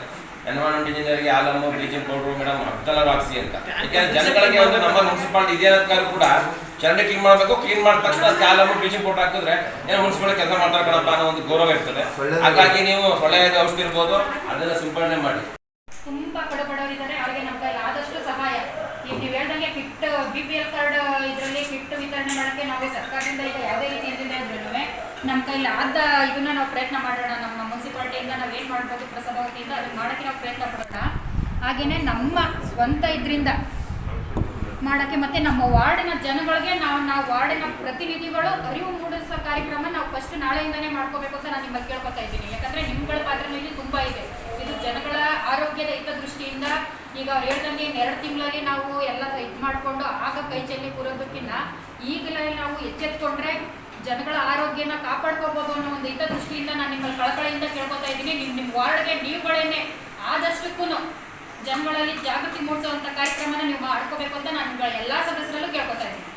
ಎನ್ವೈರನ್ಮೆಂಟ್ ಇಂಜಿನಿಯರ್ಗೆ ಆಲಮ್ ಬ್ಲೀಚಿಂಗ್ ಪೌಡರ್ ಮೇಡಮ್ ಅಷ್ಟೆಲ್ಲ ಹಾಕ್ಸಿ ಅಂತ. ಯಾಕೆಂದ್ರೆ ಜನಗಳಿಗೆ ಒಂದು ನಮ್ಮ ಮುನ್ಸಿಪಾಲಿಟಿ ಇದೇ ಕೂಡ ಚರಂಡಿ ಕ್ಲೀನ್ ಮಾಡಬೇಕು, ಕ್ಲೀನ್ ಮಾಡಿದ ತಕ್ಷಣ ಅದಕ್ಕೆ ಆಲಮ್ ಬ್ಲೀಚಿಂಗ್ ಪೌಡರ್ ಹಾಕಿದ್ರೆ ಏನೋ ಮುನ್ಸಿಪಾಲಿಟಿ ಕೆಲಸ ಮಾಡ್ತಾರೆ ಕಣಪ್ಪ ಅನ್ನೋ ಒಂದು ಗೌರವ ಇರ್ತದೆ. ಹಾಗಾಗಿ ನೀವು ಸೊಳ್ಳೆ ಔಷಧಿ ಇರ್ಬೋದು ಅದನ್ನ ಸಿಂಪಡಣೆ ಮಾಡಿ. ತುಂಬಾ ಬಡವರಿದ್ದಾರೆ, ಅವರಿಗೆ ನಮ್ಮ ಕೈಲಿ ಆದಷ್ಟು ಸಹಾಯ. ಈಗ ನೀವು ಹೇಳ್ದಂಗೆ ಕಿಟ್ BPL ಕಾರ್ಡ್ ಇದರಲ್ಲಿ ಕಿಟ್ ವಿತರಣೆ ಮಾಡೋಕ್ಕೆ ನಾವು ಸರ್ಕಾರದಿಂದ ಈಗ ಯಾವುದೇ ರೀತಿಯಿಂದ ಇದ್ರೂ ನಮ್ಮ ಕೈಲಿ ಆದ ಇದನ್ನ ನಾವು ಪ್ರಯತ್ನ ಮಾಡೋಣ. ನಮ್ಮ ಮುನ್ಸಿಪಾಲಿಟಿಯಿಂದ ನಾವು ಏನು ಮಾಡ್ಬೋದು ಪುರಸಭಾ ವತಿಯಿಂದ ಅದನ್ನ ಮಾಡೋಕ್ಕೆ ನಾವು ಪ್ರಯತ್ನ ಪಡೋಣ. ಹಾಗೆಯೇ ನಮ್ಮ ಸ್ವಂತ ಇದರಿಂದ ಮಾಡೋಕ್ಕೆ ಮತ್ತು ನಮ್ಮ ವಾರ್ಡಿನ ಜನಗಳಿಗೆ ನಾವು ವಾರ್ಡಿನ ಪ್ರತಿನಿಧಿಗಳು ಅರಿವು ಮೂಡಿಸೋ ಕಾರ್ಯಕ್ರಮ ನಾವು ಫಸ್ಟ್ ನಾಳೆಯಿಂದನೇ ಮಾಡ್ಕೋಬೇಕು ಅಂತ ನಾನು ನಿಮ್ಮಲ್ಲಿ ಕೇಳ್ಕೊತಾ ಇದ್ದೀನಿ. ಯಾಕಂದರೆ ನಿಮ್ಗಳ ಪಾತ್ರನೂ ಇಲ್ಲಿ ತುಂಬ ಇದೆ. ಇದು ಜನಗಳ ಆರೋಗ್ಯದ ಹಿತದೃಷ್ಟಿಯಿಂದ ಈಗ ಅವ್ರು ಹೇಳ್ದಂಗೆ 2 ತಿಂಗಳಲ್ಲಿ ನಾವು ಎಲ್ಲ ಇದು ಮಾಡಿಕೊಂಡು ಆಗ ಕೈ ಚೆಲ್ಲಿ ಕೂರೋದಕ್ಕಿಂತ ಈಗಲೇ ನಾವು ಎಚ್ಚೆತ್ಕೊಂಡ್ರೆ ಜನಗಳ ಆರೋಗ್ಯನ ಕಾಪಾಡ್ಕೋಬೋದು ಅನ್ನೋ ಒಂದು ಹಿತದೃಷ್ಟಿಯಿಂದ ನಾನು ನಿಮ್ಮಲ್ಲಿ ಕಳಕಳಿಯಿಂದ ಕೇಳ್ಕೊತಾ ಇದ್ದೀನಿ. ನಿಮ್ಮ ವಾರ್ಡ್ಗೆ ನೀವುಗಳೇನೆ ಆದಷ್ಟಕ್ಕೂ ಜನಗಳಲ್ಲಿ ಜಾಗೃತಿ ಮೂಡಿಸುವಂಥ ಕಾರ್ಯಕ್ರಮನ ನೀವು ಮಾಡ್ಕೋಬೇಕು ಅಂತ ನಾನು ನಿಮ್ಗಳ ಎಲ್ಲ ಸದಸ್ಯರಲ್ಲೂ ಕೇಳ್ಕೊತಾ ಇದ್ದೀನಿ.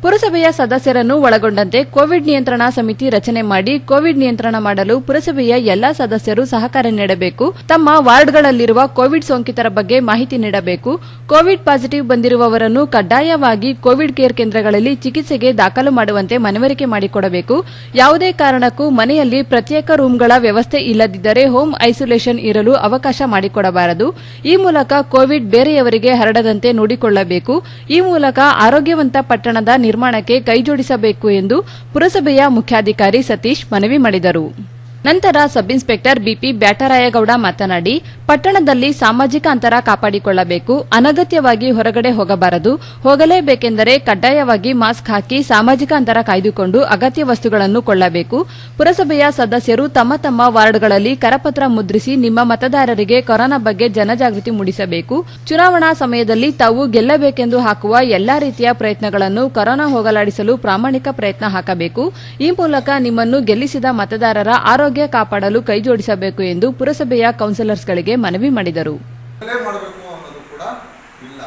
ಪುರಸಭೆಯ ಸದಸ್ಯರನ್ನು ಒಳಗೊಂಡಂತೆ ಕೋವಿಡ್ ನಿಯಂತ್ರಣಾ ಸಮಿತಿ ರಚನೆ ಮಾಡಿ ಕೋವಿಡ್ ನಿಯಂತ್ರಣ ಮಾಡಲು ಪುರಸಭೆಯ ಎಲ್ಲಾ ಸದಸ್ಯರು ಸಹಕಾರ ನೀಡಬೇಕು, ತಮ್ಮ ವಾರ್ಡ್ಗಳಲ್ಲಿರುವ ಕೋವಿಡ್ ಸೋಂಕಿತರ ಬಗ್ಗೆ ಮಾಹಿತಿ ನೀಡಬೇಕು, ಕೋವಿಡ್ ಪಾಸಿಟಿವ್ ಬಂದಿರುವವರನ್ನು ಕಡ್ಡಾಯವಾಗಿ ಕೋವಿಡ್ ಕೇರ್ ಕೇಂದ್ರಗಳಲ್ಲಿ ಚಿಕಿತ್ಸೆಗೆ ದಾಖಲು ಮಾಡುವಂತೆ ಮನವರಿಕೆ ಮಾಡಿಕೊಡಬೇಕು, ಯಾವುದೇ ಕಾರಣಕ್ಕೂ ಮನೆಯಲ್ಲಿ ಪ್ರತ್ಯೇಕ ರೂಂಗಳ ವ್ಯವಸ್ಥೆ ಇಲ್ಲದಿದ್ದರೆ ಹೋಮ್ ಐಸೋಲೇಷನ್ ಇರಲು ಅವಕಾಶ ಮಾಡಿಕೊಡಬಾರದು, ಈ ಮೂಲಕ ಕೋವಿಡ್ ಬೇರೆಯವರಿಗೆ ಹರಡದಂತೆ ನೋಡಿಕೊಳ್ಳಬೇಕು, ಈ ಮೂಲಕ ಆರೋಗ್ಯವಂತ ಪಟ್ಟಣದ ನಿರ್ಮಾಣಕ್ಕೆ ಕೈಜೋಡಿಸಬೇಕು ಎಂದು ಪುರಸಭೆಯ ಮುಖ್ಯಾಧಿಕಾರಿ ಸತೀಶ್ ಮನವಿ ಮಾಡಿದರು. ನಂತರ ಸಬ್ ಇನ್ಸ್ಪೆಕ್ಟರ್ ಬಿಪಿ ಬ್ಯಾಟರಾಯಗೌಡ ಮಾತನಾಡಿ, ಪಟ್ಟಣದಲ್ಲಿ ಸಾಮಾಜಿಕ ಅಂತರ ಕಾಪಾಡಿಕೊಳ್ಳಬೇಕು, ಅನಗತ್ಯವಾಗಿ ಹೊರಗಡೆ ಹೋಗಬಾರದು, ಹೋಗಲೇಬೇಕೆಂದರೆ ಕಡ್ಡಾಯವಾಗಿ ಮಾಸ್ಕ್ ಹಾಕಿ ಸಾಮಾಜಿಕ ಅಂತರ ಕಾಯ್ದುಕೊಂಡು ಅಗತ್ಯ ವಸ್ತುಗಳನ್ನು ಕೊಳ್ಳಬೇಕು, ಪುರಸಭೆಯ ಸದಸ್ಯರು ತಮ್ಮ ತಮ್ಮ ವಾರ್ಡ್ಗಳಲ್ಲಿ ಕರಪತ್ರ ಮುದ್ರಿಸಿ ನಿಮ್ಮ ಮತದಾರರಿಗೆ ಕೊರೋನಾ ಬಗ್ಗೆ ಜನಜಾಗೃತಿ ಮೂಡಿಸಬೇಕು, ಚುನಾವಣಾ ಸಮಯದಲ್ಲಿ ತಾವು ಗೆಲ್ಲಬೇಕೆಂದು ಹಾಕುವ ಎಲ್ಲಾ ರೀತಿಯ ಪ್ರಯತ್ನಗಳನ್ನು ಕೊರೋನಾ ಹೋಗಲಾಡಿಸಲು ಪ್ರಾಮಾಣಿಕ ಪ್ರಯತ್ನ ಹಾಕಬೇಕು, ಈ ಮೂಲಕ ನಿಮ್ಮನ್ನು ಗೆಲ್ಲಿಸಿದ ಮತದಾರರ ಆರೋಗ್ಯ ಕಾಪಾಡಲು ಕೈಜೋಡಿಸಬೇಕು ಎಂದು ಪುರಸಭೆಯ ಕೌನ್ಸಿಲರ್ಸ್ಗಳಿಗೆ ಮನವಿ ಮಾಡಿದರು. ಮಾಡಬೇಕು ಅನ್ನೋದು ಕೂಡ ಇಲ್ಲ,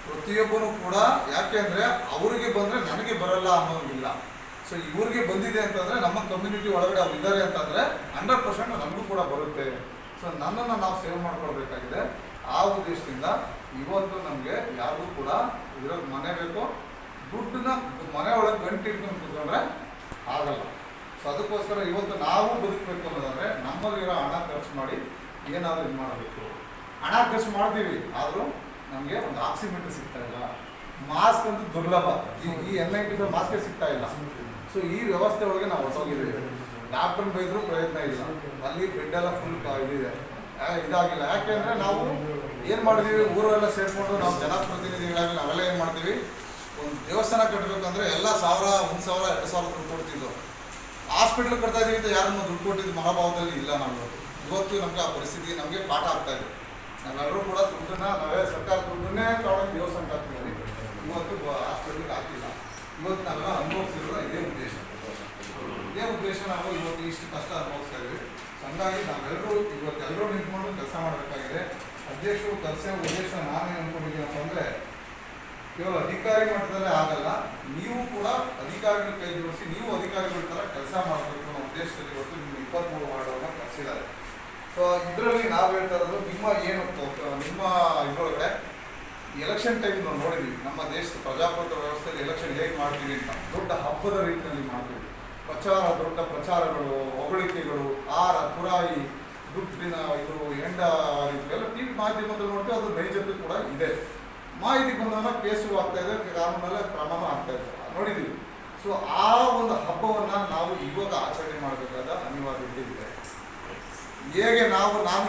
ಪ್ರತಿಯೊಬ್ಬನು ಕೂಡ ಯಾಕೆ ಅಂದ್ರೆ ಅವರಿಗೆ ಬಂದ್ರೆ ನನಗೆ ಬರಲ್ಲ ಅನ್ನೋದಿಲ್ಲ. ಸೊ ಇವ್ರಿಗೆ ಬಂದಿದೆ ಅಂತಂದ್ರೆ ನಮ್ಮ ಕಮ್ಯುನಿಟಿ ಒಳಗಡೆ ಅವ್ರು ಇದ್ದಾರೆ ಅಂತಂದ್ರೆ 100% ನಮಗೂ ಕೂಡ ಬರುತ್ತೆ. ಸೊ ನನ್ನನ್ನು ನಾವು ಸೇವ್ ಮಾಡ್ಕೊಳ್ಬೇಕಾಗಿದೆ. ಆ ಉದ್ದೇಶದಿಂದ ಇವತ್ತು ನಮಗೆ ಯಾರಿಗೂ ಕೂಡ ಇರೋದು ಮನೆ ಬೇಕು, ದುಡ್ಡನ್ನ ಮನೆ ಒಳಗೆ ಗಂಟು ಇಟ್ಕೊಂಡು ಕೂತ್ಕೊಂಡ್ರೆ ಆಗಲ್ಲ. ಸೊ ಅದಕ್ಕೋಸ್ಕರ ಇವತ್ತು ನಾವು ಬದುಕಬೇಕು ಅನ್ನೋದಾದ್ರೆ ನಮ್ಮಲ್ಲಿರೋ ಹಣ ಖರ್ಚು ಮಾಡಿ ಏನಾದರೂ ಇದು ಮಾಡಬೇಕು. ಹಣ ಖರ್ಚು ಮಾಡ್ತೀವಿ, ಆದರೂ ನಮಗೆ ಒಂದು ಆಕ್ಸಿಮೀಟರ್ ಸಿಗ್ತಾ ಇಲ್ಲ, ಮಾಸ್ಕ್ ಅಂತೂ ದುರ್ಲಭ, ಈ N95 ಮಾಸ್ಕೇ ಸಿಗ್ತಾ ಇಲ್ಲ. ಸೊ ಈ ವ್ಯವಸ್ಥೆ ಒಳಗೆ ನಾವು ಹೊಸೋಗಿದ್ದೀವಿ. ಡಾಕ್ಟರ್ ಬೈದರೂ ಪ್ರಯತ್ನ ಇಲ್ಲ, ಅಲ್ಲಿ ಬೆಡ್ ಎಲ್ಲ ಫುಲ್ ಇದಿದೆ, ಇದಾಗಿಲ್ಲ. ಯಾಕೆ ಅಂದರೆ ನಾವು ಏನು ಮಾಡಿದ್ದೀವಿ, ಊರೆಲ್ಲ ಸೇರಿಕೊಂಡು ನಾವು ಜನಪ್ರತಿನಿಧಿಗಳಾಗಿ ನಾವೆಲ್ಲ ಏನು ಮಾಡ್ತೀವಿ, ಒಂದು ದೇವಸ್ಥಾನ ಕಟ್ಟಬೇಕಂದ್ರೆ ಎಲ್ಲ 1000, 1000, 2000 ದುಡ್ಡು ಕೊಡ್ತಿದ್ದೋ. ಹಾಸ್ಪಿಟ್ಲ್ ಕಟ್ತಾ ಇದೀವಿ ಅಂತ ಯಾರನ್ನ ದುಡ್ಡು ಕೊಟ್ಟಿದ್ದು ಮನೋಭಾವದಲ್ಲಿ ಇಲ್ಲ. ನಾವು ಇವತ್ತು ನಮಗೆ ಆ ಪರಿಸ್ಥಿತಿ ನಮಗೆ ಪಾಠ ಆಗ್ತಾ ಇದೆ. ನಾವೆಲ್ಲರೂ ಕೂಡ ದುಡ್ಡನ್ನ ನಾವೇ ಸರ್ಕಾರ ದುಡ್ಡನ್ನೇ ತಗೊಂಡು ದೇವಸ್ಥಾನಕ್ಕೆ ಹಾಕ್ತೀವಿ, ಇವತ್ತು ಹಾಸ್ಪಿಟ್ಲಿಗೆ ಹಾಕಿಲ್ಲ. ಇವತ್ತು ನಾವೆಲ್ಲ ಅನುಭವಿಸಿರೋದು ಇದೇ ಉದ್ದೇಶ. ಇದೇ ಉದ್ದೇಶ ನಾವು ಇವತ್ತು ಇಷ್ಟು ಕಷ್ಟ ಅನುಭವಿಸ್ತಾ ಇದ್ವಿ. ಹಂಗಾಗಿ ನಾವೆಲ್ಲರೂ ಇವತ್ತೆಲ್ಲರೂ ನಿಂತ್ಕೊಂಡು ಕೆಲಸ ಮಾಡಬೇಕಾಗಿದೆ. ಅಧ್ಯಕ್ಷರು ಕರೆಸೋ ಉದ್ದೇಶ ನಾನೇ ಅಂದ್ಕೊಂಡಿದ್ದೀನಪ್ಪ ಅಂದರೆ ಕೇವಲ ಅಧಿಕಾರಿ ಮಟ್ಟದಲ್ಲೇ ಆಗಲ್ಲ, ನೀವು ಕೂಡ ಅಧಿಕಾರಿಗಳ ಕೈ ಜೋಡಿಸಿ ನೀವು ಅಧಿಕಾರಿಗಳ ಥರ ಕೆಲಸ ಮಾಡಬೇಕು ಅನ್ನೋ ಉದ್ದೇಶದಲ್ಲಿ ಇವತ್ತು ನಿಮ್ಮ 23 ವಾರ್ಡನ್ನು ಕರೆಸಿದ್ದಾರೆ. ಸೊ ಇದರಲ್ಲಿ ನಾವು ಹೇಳ್ತಾ ಇರೋದು ನಿಮ್ಮ ಏನು ನಿಮ್ಮ ಇದರೊಳಗಡೆ ಎಲೆಕ್ಷನ್ ಟೈಮ್ ನಾವು ನೋಡಿದ್ವಿ, ನಮ್ಮ ದೇಶದ ಪ್ರಜಾಪ್ರಭುತ್ವ ವ್ಯವಸ್ಥೆಯಲ್ಲಿ ಎಲೆಕ್ಷನ್ ಹೇಗೆ ಮಾಡ್ತೀವಿ ಅಂತ ದೊಡ್ಡ ಹಬ್ಬದ ರೀತಿಯಲ್ಲಿ ಮಾಡ್ತೀವಿ. ದೊಡ್ಡ ಪ್ರಚಾರಗಳು, ಹೊಗಳಿಕೆಗಳು, ಆರ ತುರಾಯಿ, ದುಡ್ಡಿನ ಇದು ಎಂಡ ಇದೆಲ್ಲ ಟಿ ವಿ ಮಾಧ್ಯಮದಲ್ಲಿ ನೋಡ್ತೀವಿ. ಅದು ನೈಜತೆ ಕೂಡ ಇದೆ. ಮಾಹಿತಿ ಬಂದಾಗ ಕೇಸು ಆಗ್ತಾ ಇದೆ, ಕಾನೂನಲ್ಲೇ ಕ್ರಮನೂ ಆಗ್ತಾ ಇದೆ, ನೋಡಿದ್ದೀವಿ. ಸೊ ಆ ಒಂದು ಹಬ್ಬವನ್ನು ನಾವು ಇವಾಗ ಆಚರಣೆ ಮಾಡಬೇಕಾದ ಅನಿವಾರ್ಯತೆ ಇದೆ. ಹೇಗೆ ನಾನು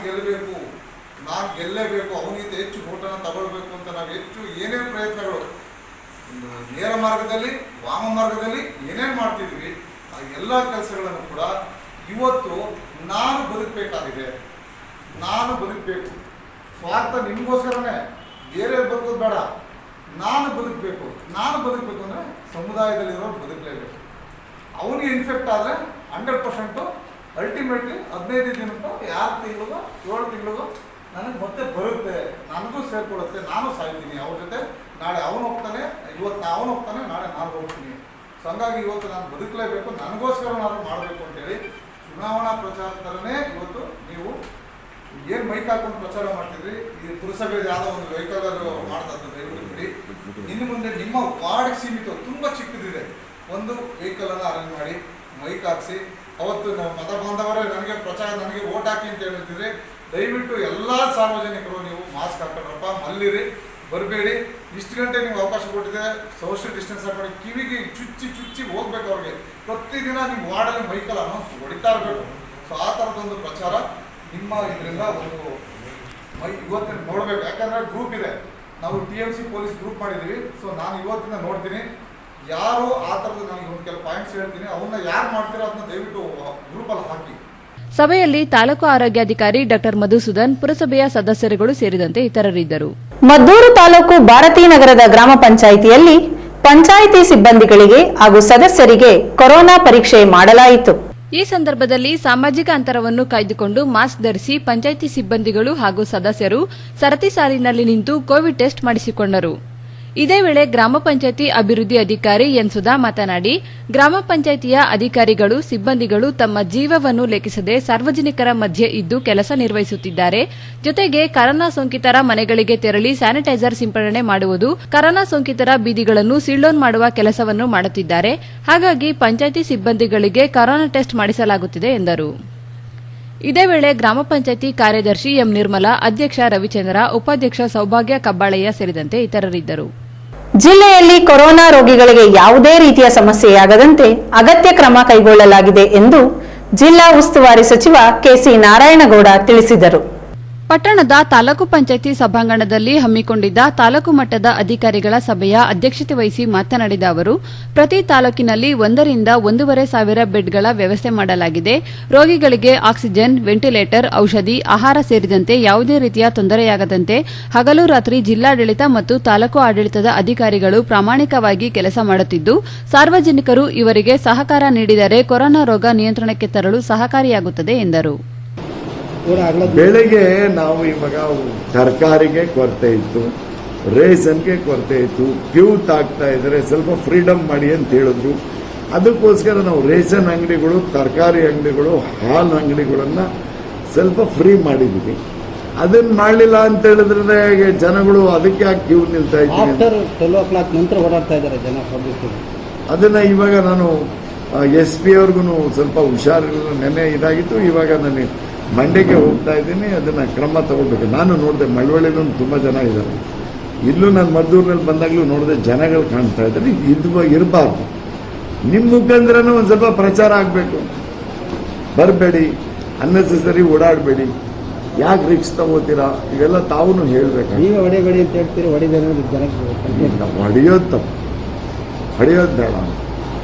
ಗೆಲ್ಲಬೇಕು, ಅವನಿಗಿಂತ ಹೆಚ್ಚು ಓಟನ್ನು ತಗೊಳ್ಬೇಕು ಅಂತ ನಾವು ಹೆಚ್ಚು ಏನೇನು ಪ್ರಯತ್ನಗಳು ನೇರ ಮಾರ್ಗದಲ್ಲಿ, ವಾಮ ಮಾರ್ಗದಲ್ಲಿ ಏನೇನು ಮಾಡ್ತಿದ್ವಿ, ಆ ಎಲ್ಲ ಕೆಲಸಗಳನ್ನು ಕೂಡ ಇವತ್ತು ನಾನು ಬದುಕಬೇಕಾಗಿದೆ. ನಾನು ಬದುಕಬೇಕು, ಸ್ವಾರ್ಥ ನಿಮಗೋಸ್ಕರನೇ, ಬೇರೆ ಬದುಕೋದು ಬೇಡ. ನಾನು ಬದುಕಬೇಕು ಅಂದರೆ ಸಮುದಾಯದಲ್ಲಿರೋರು ಬದುಕಲೇಬೇಕು. ಅವನಿಗೆ ಇನ್ಫೆಕ್ಟ್ ಆದರೆ 100% ಅಲ್ಟಿಮೇಟ್ಲಿ 15 ದಿನಕ್ಕೋ 6 ತಿಂಗಳಿಗೋ 7 ತಿಂಗಳಿಗೋ ನನಗೆ ಮತ್ತೆ ಬರುತ್ತೆ, ನನಗೂ ಸೇರ್ಕೊಳ್ಳುತ್ತೆ, ನಾನು ಸಾಯ್ತೀನಿ ಅವ್ರ ಜೊತೆ. ನಾಳೆ ಅವನು ಹೋಗ್ತಾನೆ, ಇವತ್ತು ಅವನು ಹೋಗ್ತಾನೆ, ನಾಳೆ ನಾನು ಹೋಗ್ತೀನಿ. ಸೊ ಹಂಗಾಗಿ ಇವತ್ತು ನಾನು ಬದುಕಲೇಬೇಕು, ನನಗೋಸ್ಕರ ನಾನು ಮಾಡಬೇಕು ಅಂತೇಳಿ ಚುನಾವಣಾ ಪ್ರಚಾರ ಥರನೇ ಇವತ್ತು ನೀವು ಏನು ಮೈಕ್ ಹಾಕೊಂಡು ಪ್ರಚಾರ ಮಾಡ್ತಿದ್ರಿ. ಈ ಪುರಸಭೆ ಯಾವುದೋ ಒಂದು ವೆಹಿಕಲ್ ಮಾಡ್ತಾ ಇದ್ದು ದಯವಿಟ್ಟು ಬಿಡಿ. ಇನ್ನು ಮುಂದೆ ನಿಮ್ಮ ವಾರ್ಡ್ ಸೀಮಿತ ತುಂಬ ಚಿಕ್ಕದಿದೆ, ಒಂದು ವೆಹಿಕಲನ್ನು ಅರೇಂಜ್ ಮಾಡಿ ಮೈಕ್ ಹಾಕಿಸಿ. ಅವತ್ತು ನಾವು ಮತ ಬಾಂಧವರೇ ನನಗೆ ವೋಟ್ ಹಾಕಿ ಅಂತ ಹೇಳ್ತಿದ್ರೆ ದಯವಿಟ್ಟು ಎಲ್ಲ ಸಾರ್ವಜನಿಕರು ನೀವು ಮಾಸ್ಕ್ ಹಾಕೊಂಡ್ರಪ್ಪ, ಮಲ್ಲಿರಿ, ಬರಬೇಡಿ. ಇಷ್ಟು ಗಂಟೆ ನೀವು ಅವಕಾಶ ಕೊಟ್ಟಿದೆ, ಸೋಷಿಯಲ್ ಡಿಸ್ಟೆನ್ಸ್ ಹಾಕೊಂಡು ಕಿವಿಗೆ ಚುಚ್ಚಿ ಹೋಗ್ಬೇಕು. ಅವ್ರಿಗೆ ಪ್ರತಿದಿನ ನಿಮ್ಮ ವಾರ್ಡಲ್ಲಿ ಮೈಕಲ್ ಅನೌನ್ಸ್ ಹೊಡಿತಾ ಇರಬೇಕು. ಸೊ ಆ ಥರದೊಂದು ಪ್ರಚಾರ ನಿಮ್ಮ ಇದರಿಂದ ಒಂದು ಇವತ್ತಿನ ನೋಡಬೇಕು. ಯಾಕಂದರೆ ಗ್ರೂಪ್ ಇದೆ, ನಾವು TMC ಪೊಲೀಸ್ ಗ್ರೂಪ್ ಮಾಡಿದ್ದೀವಿ. ಸೊ ನಾನು ಇವತ್ತಿನ ನೋಡ್ತೀನಿ ಯಾರು ಆ ಥರದ್ದು, ನನಗೆ ಒಂದು ಕೆಲವು ಪಾಯಿಂಟ್ಸ್ ಹೇಳ್ತೀನಿ, ಅವನ್ನ ಯಾರು ಮಾಡ್ತೀರೋ ಅದನ್ನ ದಯವಿಟ್ಟು ಗ್ರೂಪಲ್ಲಿ ಹಾಕಿ. ಸಭೆಯಲ್ಲಿ ತಾಲೂಕು ಆರೋಗ್ಯಾಧಿಕಾರಿ ಡಾಕ್ಟರ್ ಮಧುಸೂದನ್, ಪುರಸಭೆಯ ಸದಸ್ಯರುಗಳು ಸೇರಿದಂತೆ ಇತರರಿದ್ದರು. ಮದ್ದೂರು ತಾಲೂಕು ಭಾರತೀನಗರದ ಗ್ರಾಮ ಪಂಚಾಯಿತಿಯಲ್ಲಿ ಪಂಚಾಯಿತಿ ಸಿಬ್ಬಂದಿಗಳಿಗೆ ಹಾಗೂ ಸದಸ್ಯರಿಗೆ ಕೊರೋನಾ ಪರೀಕ್ಷೆ ಮಾಡಲಾಯಿತು. ಈ ಸಂದರ್ಭದಲ್ಲಿ ಸಾಮಾಜಿಕ ಅಂತರವನ್ನು ಕಾಯ್ದುಕೊಂಡು ಮಾಸ್ಕ್ ಧರಿಸಿ ಪಂಚಾಯಿತಿ ಸಿಬ್ಬಂದಿಗಳು ಹಾಗೂ ಸದಸ್ಯರು ಸರತಿ ಸಾಲಿನಲ್ಲಿ ನಿಂತು ಕೋವಿಡ್ ಟೆಸ್ಟ್ ಮಾಡಿಸಿಕೊಂಡರು. ಇದೇ ವೇಳೆ ಗ್ರಾಮ ಪಂಚಾಯಿತಿ ಅಭಿವೃದ್ಧಿ ಅಧಿಕಾರಿ ಎನ್ ಸುಧಾ ಮಾತನಾಡಿ, ಗ್ರಾಮ ಪಂಚಾಯಿತಿಯ ಅಧಿಕಾರಿಗಳು, ಸಿಬ್ಬಂದಿಗಳು ತಮ್ಮ ಜೀವವನ್ನು ಲೆಕ್ಕಿಸದೆ ಸಾರ್ವಜನಿಕರ ಮಧ್ಯೆ ಇದ್ದು ಕೆಲಸ ನಿರ್ವಹಿಸುತ್ತಿದ್ದಾರೆ. ಜೊತೆಗೆ ಕರೋನಾ ಸೋಂಕಿತರ ಮನೆಗಳಿಗೆ ತೆರಳಿ ಸ್ಯಾನಿಟೈಸರ್ ಸಿಂಪಡಣೆ ಮಾಡುವುದು, ಕರೋನಾ ಸೋಂಕಿತರ ಬೀದಿಗಳನ್ನು ಸೀಲ್ಡೌನ್ ಮಾಡುವ ಕೆಲಸವನ್ನು ಮಾಡುತ್ತಿದ್ದಾರೆ. ಹಾಗಾಗಿ ಪಂಚಾಯಿತಿ ಸಿಬ್ಬಂದಿಗಳಿಗೆ ಕರೋನಾ ಟೆಸ್ಟ್ ಮಾಡಿಸಲಾಗುತ್ತಿದೆ ಎಂದರು. ಇದೇ ವೇಳೆ ಗ್ರಾಮ ಪಂಚಾಯಿತಿ ಕಾರ್ಯದರ್ಶಿ ಎಂ ನಿರ್ಮಲಾ, ಅಧ್ಯಕ್ಷ ರವಿಚಂದ್ರ, ಉಪಾಧ್ಯಕ್ಷ ಸೌಭಾಗ್ಯ ಕಬ್ಬಾಳಯ್ಯ ಸೇರಿದಂತೆ ಇತರರಿದ್ದರು. ಜಿಲ್ಲೆಯಲ್ಲಿ ಕೊರೋನಾ ರೋಗಿಗಳಿಗೆ ಯಾವುದೇ ರೀತಿಯ ಸಮಸ್ಯೆಯಾಗದಂತೆ ಅಗತ್ಯ ಕ್ರಮ ಕೈಗೊಳ್ಳಲಾಗಿದೆ ಎಂದು ಜಿಲ್ಲಾ ಉಸ್ತುವಾರಿ ಸಚಿವ ಕೆಸಿ ನಾರಾಯಣಗೌಡ ತಿಳಿಸಿದರು. ಪಟ್ಟಣದ ತಾಲೂಕು ಪಂಚಾಯಿತಿ ಸಭಾಂಗಣದಲ್ಲಿ ಹಮ್ಮಿಕೊಂಡಿದ್ದ ತಾಲೂಕು ಮಟ್ಟದ ಅಧಿಕಾರಿಗಳ ಸಭೆಯ ಅಧ್ಯಕ್ಷತೆ ವಹಿಸಿ ಮಾತನಾಡಿದ ಅವರು, ಪ್ರತಿ ತಾಲೂಕಿನಲ್ಲಿ 1 ರಿಂದ 1.5 ಸಾವಿರ ಬೆಡ್ಗಳ ವ್ಯವಸ್ಥೆ ಮಾಡಲಾಗಿದೆ. ರೋಗಿಗಳಿಗೆ ಆಕ್ಸಿಜನ್, ವೆಂಟಿಲೇಟರ್, ಔಷಧಿ, ಆಹಾರ ಸೇರಿದಂತೆ ಯಾವುದೇ ರೀತಿಯ ತೊಂದರೆಯಾಗದಂತೆ ಹಗಲು ರಾತ್ರಿ ಜಿಲ್ಲಾಡಳಿತ ಮತ್ತು ತಾಲೂಕು ಆಡಳಿತದ ಅಧಿಕಾರಿಗಳು ಪ್ರಾಮಾಣಿಕವಾಗಿ ಕೆಲಸ ಮಾಡುತ್ತಿದ್ದು, ಸಾರ್ವಜನಿಕರು ಇವರಿಗೆ ಸಹಕಾರ ನೀಡಿದರೆ ಕೊರೋನಾ ರೋಗ ನಿಯಂತ್ರಣಕ್ಕೆ ತರಲು ಸಹಕಾರಿಯಾಗುತ್ತದೆ ಎಂದರು. ಬೆಳೆಗೆ ನಾವು ಇವಾಗ ತರಕಾರಿಗೆ ಕೊರತೆ ಇತ್ತು, ರೇಷನ್ಗೆ ಕೊರತೆ ಇತ್ತು, ಕ್ಯೂ ತಾಗ್ತಾ ಇದ್ರೆ ಸ್ವಲ್ಪ ಫ್ರೀಡಮ್ ಮಾಡಿ ಅಂತ ಹೇಳಿದ್ರು. ಅದಕ್ಕೋಸ್ಕರ ನಾವು ರೇಷನ್ ಅಂಗಡಿಗಳು, ತರಕಾರಿ ಅಂಗಡಿಗಳು, ಹಾಲು ಅಂಗಡಿಗಳನ್ನ ಸ್ವಲ್ಪ ಫ್ರೀ ಮಾಡಿದ್ವಿ. ಅದನ್ನ ಮಾಡಲಿಲ್ಲ ಅಂತ ಹೇಳಿದ್ರೆ ಜನಗಳು ಅದಕ್ಕೆ ಯಾಕೆ ಕ್ಯೂ ನಿಲ್ತಾ ಇದ್ದೀವಿ, 12 o'clock ನಂತರ ಓಡಾಡ್ತಾ ಇದ್ದಾರೆ ಜನ. ಅದನ್ನ ಇವಾಗ ನಾನು SP ಅವ್ರಿಗೂ ಸ್ವಲ್ಪ ಹುಷಾರಿಲ್ಲ, ನೆನ್ನೆ ಇದಾಗಿತ್ತು. ಇವಾಗ ನನಗೆ ಮಂಡ್ಯಕ್ಕೆ ಹೋಗ್ತಾ ಇದ್ದೀನಿ, ಅದನ್ನು ಕ್ರಮ ತಗೊಳ್ಬೇಕು. ನಾನು ನೋಡಿದೆ ಮಳವಳ್ಳಿಲೂ ತುಂಬ ಜನ ಇದ್ದಾರೆ, ಇಲ್ಲೂ ನಾನು ಮದ್ದೂರಿನಲ್ಲಿ ಬಂದಾಗಲೂ ನೋಡಿದೆ ಜನಗಳು ಕಾಣ್ತಾ ಇದ್ದಾರೆ. ಇದು ಇರಬಾರ್ದು. ನಿಮ್ಮ ಮುಖಾಂತರನೂ ಒಂದು ಸ್ವಲ್ಪ ಪ್ರಚಾರ ಆಗಬೇಕು. ಬರಬೇಡಿ, ಅನ್ನೆಸೆಸರಿ ಓಡಾಡಬೇಡಿ, ಯಾಕೆ ರಿಕ್ಸ್ ತಗೋತೀರಾ, ಇವೆಲ್ಲ ತಾವು ಹೇಳಬೇಕು. ನೀವು ಹೊಡೆಬೇಡಿ ಅಂತ ಹೇಳ್ತೀರಿ, ಹೊಡಿಬೇಡಿ ಜನಕ್ಕೆ. ಹೊಡೆಯೋದು ತಪ್ಪು, ಹೊಡೆಯೋದು ಬೇಡ.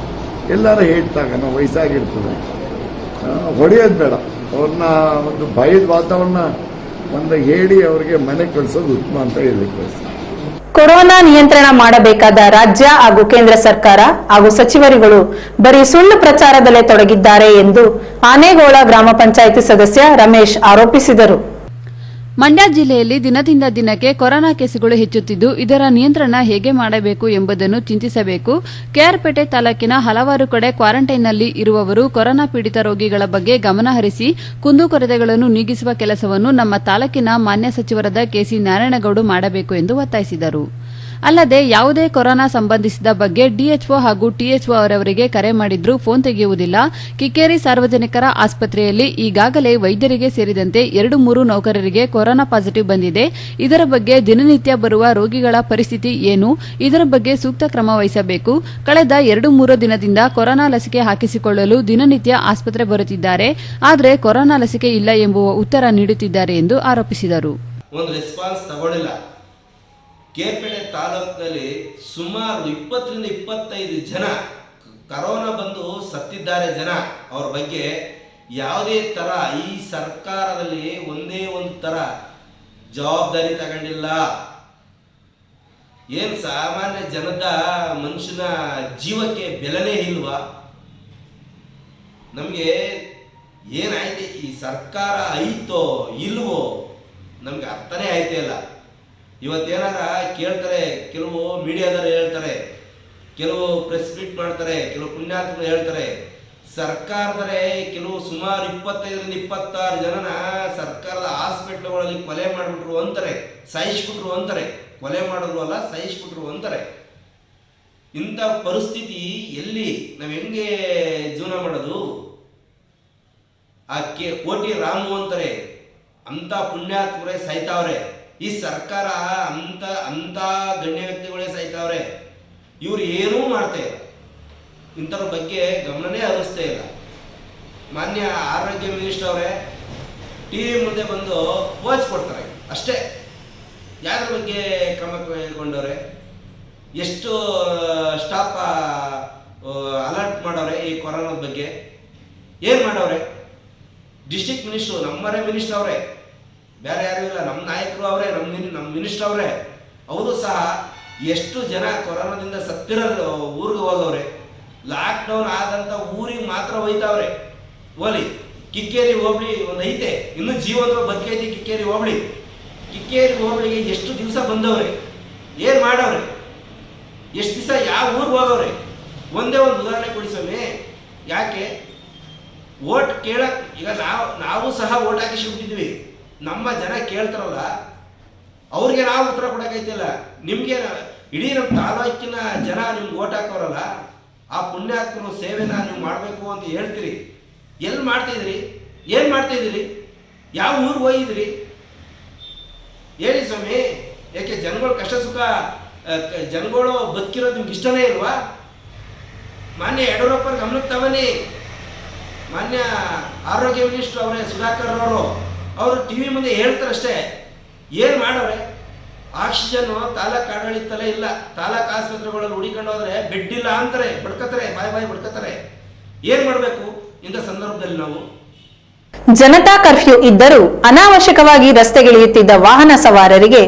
ಎಲ್ಲರೂ ಹೇಳ್ತಾಗ ನಾವು ವಯಸ್ಸಾಗಿರ್ತದೆ, ಹೊಡೆಯೋದು ಬೇಡ. ಅವ್ರನ್ನ ಒಂದು ಭಯದ ವಾತಾವರಣ ಒಂದು ಹೇಳಿ ಅವ್ರಿಗೆ ಮನೆ ಕಳಿಸೋದು ಉತ್ತಮ ಅಂತ ಹೇಳಲಿಕ್ಕೆ. ಕೊರೋನಾ ನಿಯಂತ್ರಣ ಮಾಡಬೇಕಾದ ರಾಜ್ಯ ಹಾಗೂ ಕೇಂದ್ರ ಸರ್ಕಾರ ಹಾಗೂ ಸಚಿವರುಗಳು ಬರೀ ಸುಳ್ಳು ಪ್ರಚಾರದಲ್ಲೇ ತೊಡಗಿದ್ದಾರೆ ಎಂದು ಆನೆಗೋಳ ಗ್ರಾಮ ಪಂಚಾಯಿತಿ ಸದಸ್ಯ ರಮೇಶ್ ಆರೋಪಿಸಿದರು. ಮಂಡ್ಯ ಜಿಲ್ಲೆಯಲ್ಲಿ ದಿನದಿಂದ ದಿನಕ್ಕೆ ಕೊರೋನಾ ಕೇಸುಗಳು ಹೆಚ್ಚುತ್ತಿದ್ದು, ಇದರ ನಿಯಂತ್ರಣ ಹೇಗೆ ಮಾಡಬೇಕು ಎಂಬುದನ್ನು ಚಿಂತಿಸಬೇಕು. ಕೆಆರ್ಪೇಟೆ ತಾಲೂಕಿನ ಹಲವಾರು ಕಡೆ ಕ್ವಾರಂಟೈನ್ನಲ್ಲಿ ಇರುವವರು ಕೊರೋನಾ ಪೀಡಿತ ರೋಗಿಗಳ ಬಗ್ಗೆ ಗಮನಹರಿಸಿ ಕುಂದುಕೊರತೆಗಳನ್ನು ನೀಗಿಸುವ ಕೆಲಸವನ್ನು ನಮ್ಮ ತಾಲೂಕಿನ ಮಾನ್ಯ ಸಚಿವರಾದ ಕೆಸಿ ನಾರಾಯಣಗೌಡ ಮಾಡಬೇಕು ಎಂದು ಒತ್ತಾಯಿಸಿದರು. ಅಲ್ಲದೆ ಯಾವುದೇ ಕೊರೋನಾ ಸಂಬಂಧಿಸಿದ ಬಗ್ಗೆ ಡಿಎಚ್ಒ ಹಾಗೂ ಟಿಎಚ್ಒ ಅವರವರಿಗೆ ಕರೆ ಮಾಡಿದ್ರೂ ಫೋನ್ ತೆಗೆಯುವುದಿಲ್ಲ. ಕಿಕ್ಕೇರಿ ಸಾರ್ವಜನಿಕರ ಆಸ್ಪತ್ರೆಯಲ್ಲಿ ಈಗಾಗಲೇ ವೈದ್ಯರಿಗೆ ಸೇರಿದಂತೆ 2-3 ನೌಕರರಿಗೆ ಕೊರೋನಾ ಪಾಸಿಟಿವ್ ಬಂದಿದೆ. ಇದರ ಬಗ್ಗೆ ದಿನನಿತ್ಯ ಬರುವ ರೋಗಿಗಳ ಪರಿಸ್ಥಿತಿ ಏನು, ಇದರ ಬಗ್ಗೆ ಸೂಕ್ತ ಕ್ರಮ ವಹಿಸಬೇಕು. ಕಳೆದ 2-3 ದಿನದಿಂದ ಕೊರೋನಾ ಲಸಿಕೆ ಹಾಕಿಸಿಕೊಳ್ಳಲು ದಿನನಿತ್ಯ ಆಸ್ಪತ್ರೆ ಬರುತ್ತಿದ್ದಾರೆ. ಆದರೆ ಕೊರೋನಾ ಲಸಿಕೆ ಇಲ್ಲ ಎಂಬುವ ಉತ್ತರ ನೀಡುತ್ತಿದ್ದಾರೆ ಎಂದು ಆರೋಪಿಸಿದರು. ಒಂದು ರೆಸ್ಪಾನ್ಸ್ ತಗೊಳ್ಳಿಲ್ಲ. ಕೇರ್ಪೇಟೆ ತಾಲೂಕಿನಲ್ಲಿ ಸುಮಾರು 20-25 ಜನ ಕರೋನಾ ಬಂದು ಸತ್ತಿದ್ದಾರೆ. ಜನ ಅವ್ರ ಬಗ್ಗೆ ಯಾವುದೇ ಥರ ಈ ಸರ್ಕಾರದಲ್ಲಿ ಒಂದೇ ಒಂದು ಥರ ಜವಾಬ್ದಾರಿ ತಗೊಂಡಿಲ್ಲ. ಏನು ಸಾಮಾನ್ಯ ಜನದ ಮನುಷ್ಯನ ಜೀವಕ್ಕೆ ಬೆಲೆನೇ ಇಲ್ವಾ? ನಮಗೆ ಏನಾಯ್ತು, ಈ ಸರ್ಕಾರ ಐತೋ ಇಲ್ವೋ ನಮ್ಗೆ ಅರ್ಥನೇ ಆಯ್ತೇ ಇಲ್ಲ. ಇವತ್ತೇನಾರ ಕೇಳ್ತಾರೆ, ಕೆಲವು ಮೀಡಿಯಾದವರು ಹೇಳ್ತಾರೆ, ಕೆಲವು ಪ್ರೆಸ್ ಮೀಟ್ ಮಾಡ್ತಾರೆ, ಕೆಲವು ಪುಣ್ಯಾತ್ಮರು ಹೇಳ್ತಾರೆ, ಸರ್ಕಾರದವರೇ ಕೆಲವು ಸುಮಾರು 25-26 ಜನನ ಸರ್ಕಾರದ ಹಾಸ್ಪಿಟ್ಲ್ಗಳಲ್ಲಿ ಕೊಲೆ ಮಾಡಿಬಿಟ್ರು ಅಂತಾರೆ, ಸಾಯಿಸ್ಬಿಟ್ರು ಅಂತಾರೆ. ಕೊಲೆ ಮಾಡಿದ್ರು ಅಲ್ಲ, ಸಾಯಿಸ್ಬಿಟ್ರು ಅಂತಾರೆ. ಇಂಥ ಪರಿಸ್ಥಿತಿ ಎಲ್ಲಿ ನಾವು ಹೆಂಗೆ ಜೀವನ ಮಾಡೋದು? ಆ ಕೋಟಿ ರಾಮು ಅಂತಾರೆ, ಅಂಥ ಪುಣ್ಯಾತ್ಮರೇ ಸಾಯ್ತಾವ್ರೆ. ಈ ಸರ್ಕಾರ ಅಂತ ಗಣ್ಯ ವ್ಯಕ್ತಿಗಳೇ ಸಾಯ್ತಾವ್ರೆ. ಇವ್ರು ಏನೂ ಮಾಡ್ತಾ ಇಲ್ಲ, ಇಂಥವ್ರ ಬಗ್ಗೆ ಗಮನನೇ ಹರಿಸ್ತಾ ಇಲ್ಲ. ಮಾನ್ಯ ಆರೋಗ್ಯ ಮಿನಿಸ್ಟರ್ ಅವರೇ ಟಿವಿ ಮುಂದೆ ಬಂದು ವಾಚ್ ಕೊಡ್ತಾರೆ ಅಷ್ಟೇ. ಯಾರ ಬಗ್ಗೆ ಕ್ರಮ ಕೈಗೊಂಡವ್ರೆ? ಎಷ್ಟು ಸ್ಟಾಫ್ ಅಲರ್ಟ್ ಮಾಡವ್ರೆ ಈ ಕೊರೋನಾದ ಬಗ್ಗೆ? ಏನು ಮಾಡವ್ರೆ? ಡಿಸ್ಟ್ರಿಕ್ಟ್ ಮಿನಿಸ್ಟ್ರು ನಮ್ಮರೇ ಮಿನಿಸ್ಟರ್ ಅವರೇ, ಬೇರೆ ಯಾರೂ ಇಲ್ಲ. ನಮ್ಮ ನಾಯಕರು ಅವರೇ, ನಮ್ಮ ಮಿನಿಸ್ಟರ್ ಅವರೇ. ಅವರು ಸಹ ಎಷ್ಟು ಜನ ಕೊರೋನಾದಿಂದ ಸತ್ತಿರೋ ಊರಿಗೆ ಹೋಗವ್ರೆ. ಲಾಕ್ಡೌನ್ ಆದಂಥ ಊರಿಗೆ ಮಾತ್ರ ಒಯ್ತಾವ್ರೆ. ಓಲಿ ಕಿಕ್ಕೇರಿ ಹೋಬಳಿ ಒಂದು ಐತೆ, ಇನ್ನೂ ಜೀವನ ಬದುಕೈತಿ ಕಿಕ್ಕೇರಿ ಹೋಬಳಿ. ಕಿಕ್ಕೇರಿ ಹೋಬಳಿಗೆ ಎಷ್ಟು ದಿವಸ ಬಂದವ್ರೆ, ಏನು ಮಾಡವ್ರೆ, ಎಷ್ಟು ದಿವಸ ಯಾವ ಊರಿಗೆ ಹೋಗವ್ರೆ? ಒಂದೇ ಒಂದು ಉದಾಹರಣೆ ಕೊಡಿ ಸ್ವಾಮಿ. ಯಾಕೆ ಓಟ್ ಕೇಳಕ್ಕೆ ಈಗ ನಾವು ಸಹ ಓಟ್ ಹಾಕಿ ಶಿಬಿಟ್ಟಿದ್ವಿ. ನಮ್ಮ ಜನ ಕೇಳ್ತಾರಲ್ಲ, ಅವ್ರಿಗೆ ನಾವು ಉತ್ತರ ಕೊಡೋಕೈತಿಲ್ಲ. ನಿಮಗೆ ಇಡೀ ನಮ್ಮ ತಾಲೂಕಿನ ಜನ ನಿಮ್ಗೆ ಓಟ್ ಹಾಕೋರಲ್ಲ, ಆ ಪುಣ್ಯಾತ್ಮನ ಸೇವೆನ ನೀವು ಮಾಡಬೇಕು ಅಂತ ಹೇಳ್ತೀರಿ. ಎಲ್ಲಿ ಮಾಡ್ತಾಯಿದ್ರಿ? ಏನು ಮಾಡ್ತಾಯಿದ್ದೀರಿ? ಯಾವ ಊರಿಗೆ ಹೋಗಿದ್ರಿ ಹೇಳಿ ಸ್ವಾಮಿ. ಯಾಕೆ ಜನಗಳು ಕಷ್ಟ ಸುಖ ಜನಗಳು ಬದುಕಿರೋದು ನಿಮ್ಗೆ ಇಷ್ಟನೇ ಇಲ್ವಾ? ಮಾನ್ಯ ಯಡಿಯೂರಪ್ಪರ ಗಮನಕ್ಕೆ ತಗೊಳ್ಳಿ. ಮಾನ್ಯ ಆರೋಗ್ಯ ಮಿನಿಸ್ಟರ್ ಅವರೇ ಸುಧಾಕರ್ ಅವರು ಟಿ ವಿ ಮುಂದೆ ಹೇಳ್ತಾರಷ್ಟೇ. ಏನು ಮಾಡವ್ರೆ? ಆಕ್ಸಿಜನ್ ತಾಲೂಕು ಆಡಳಿತಲೇ ಇಲ್ಲ. ತಾಲೂಕು ಆಸ್ಪತ್ರೆಗಳಲ್ಲಿ ಹುಡಿಕೊಂಡು ಹೋದ್ರೆ ಬೆಡ್ ಇಲ್ಲ ಅಂತಾರೆ, ಬಡ್ಕತ್ತಾರೆ, ಬಾಯಿ ಬಡ್ಕತ್ತಾರೆ. ಏನು ಮಾಡಬೇಕು ಇಂಥ ಸಂದರ್ಭದಲ್ಲಿ ನಾವು? ಜನತಾ ಕರ್ಫ್ಯೂ ಇದ್ದರೂ ಅನಾವಶ್ಯಕವಾಗಿ ರಸ್ತೆಗಿಳಿಯುತ್ತಿದ್ದ ವಾಹನ ಸವಾರರಿಗೆ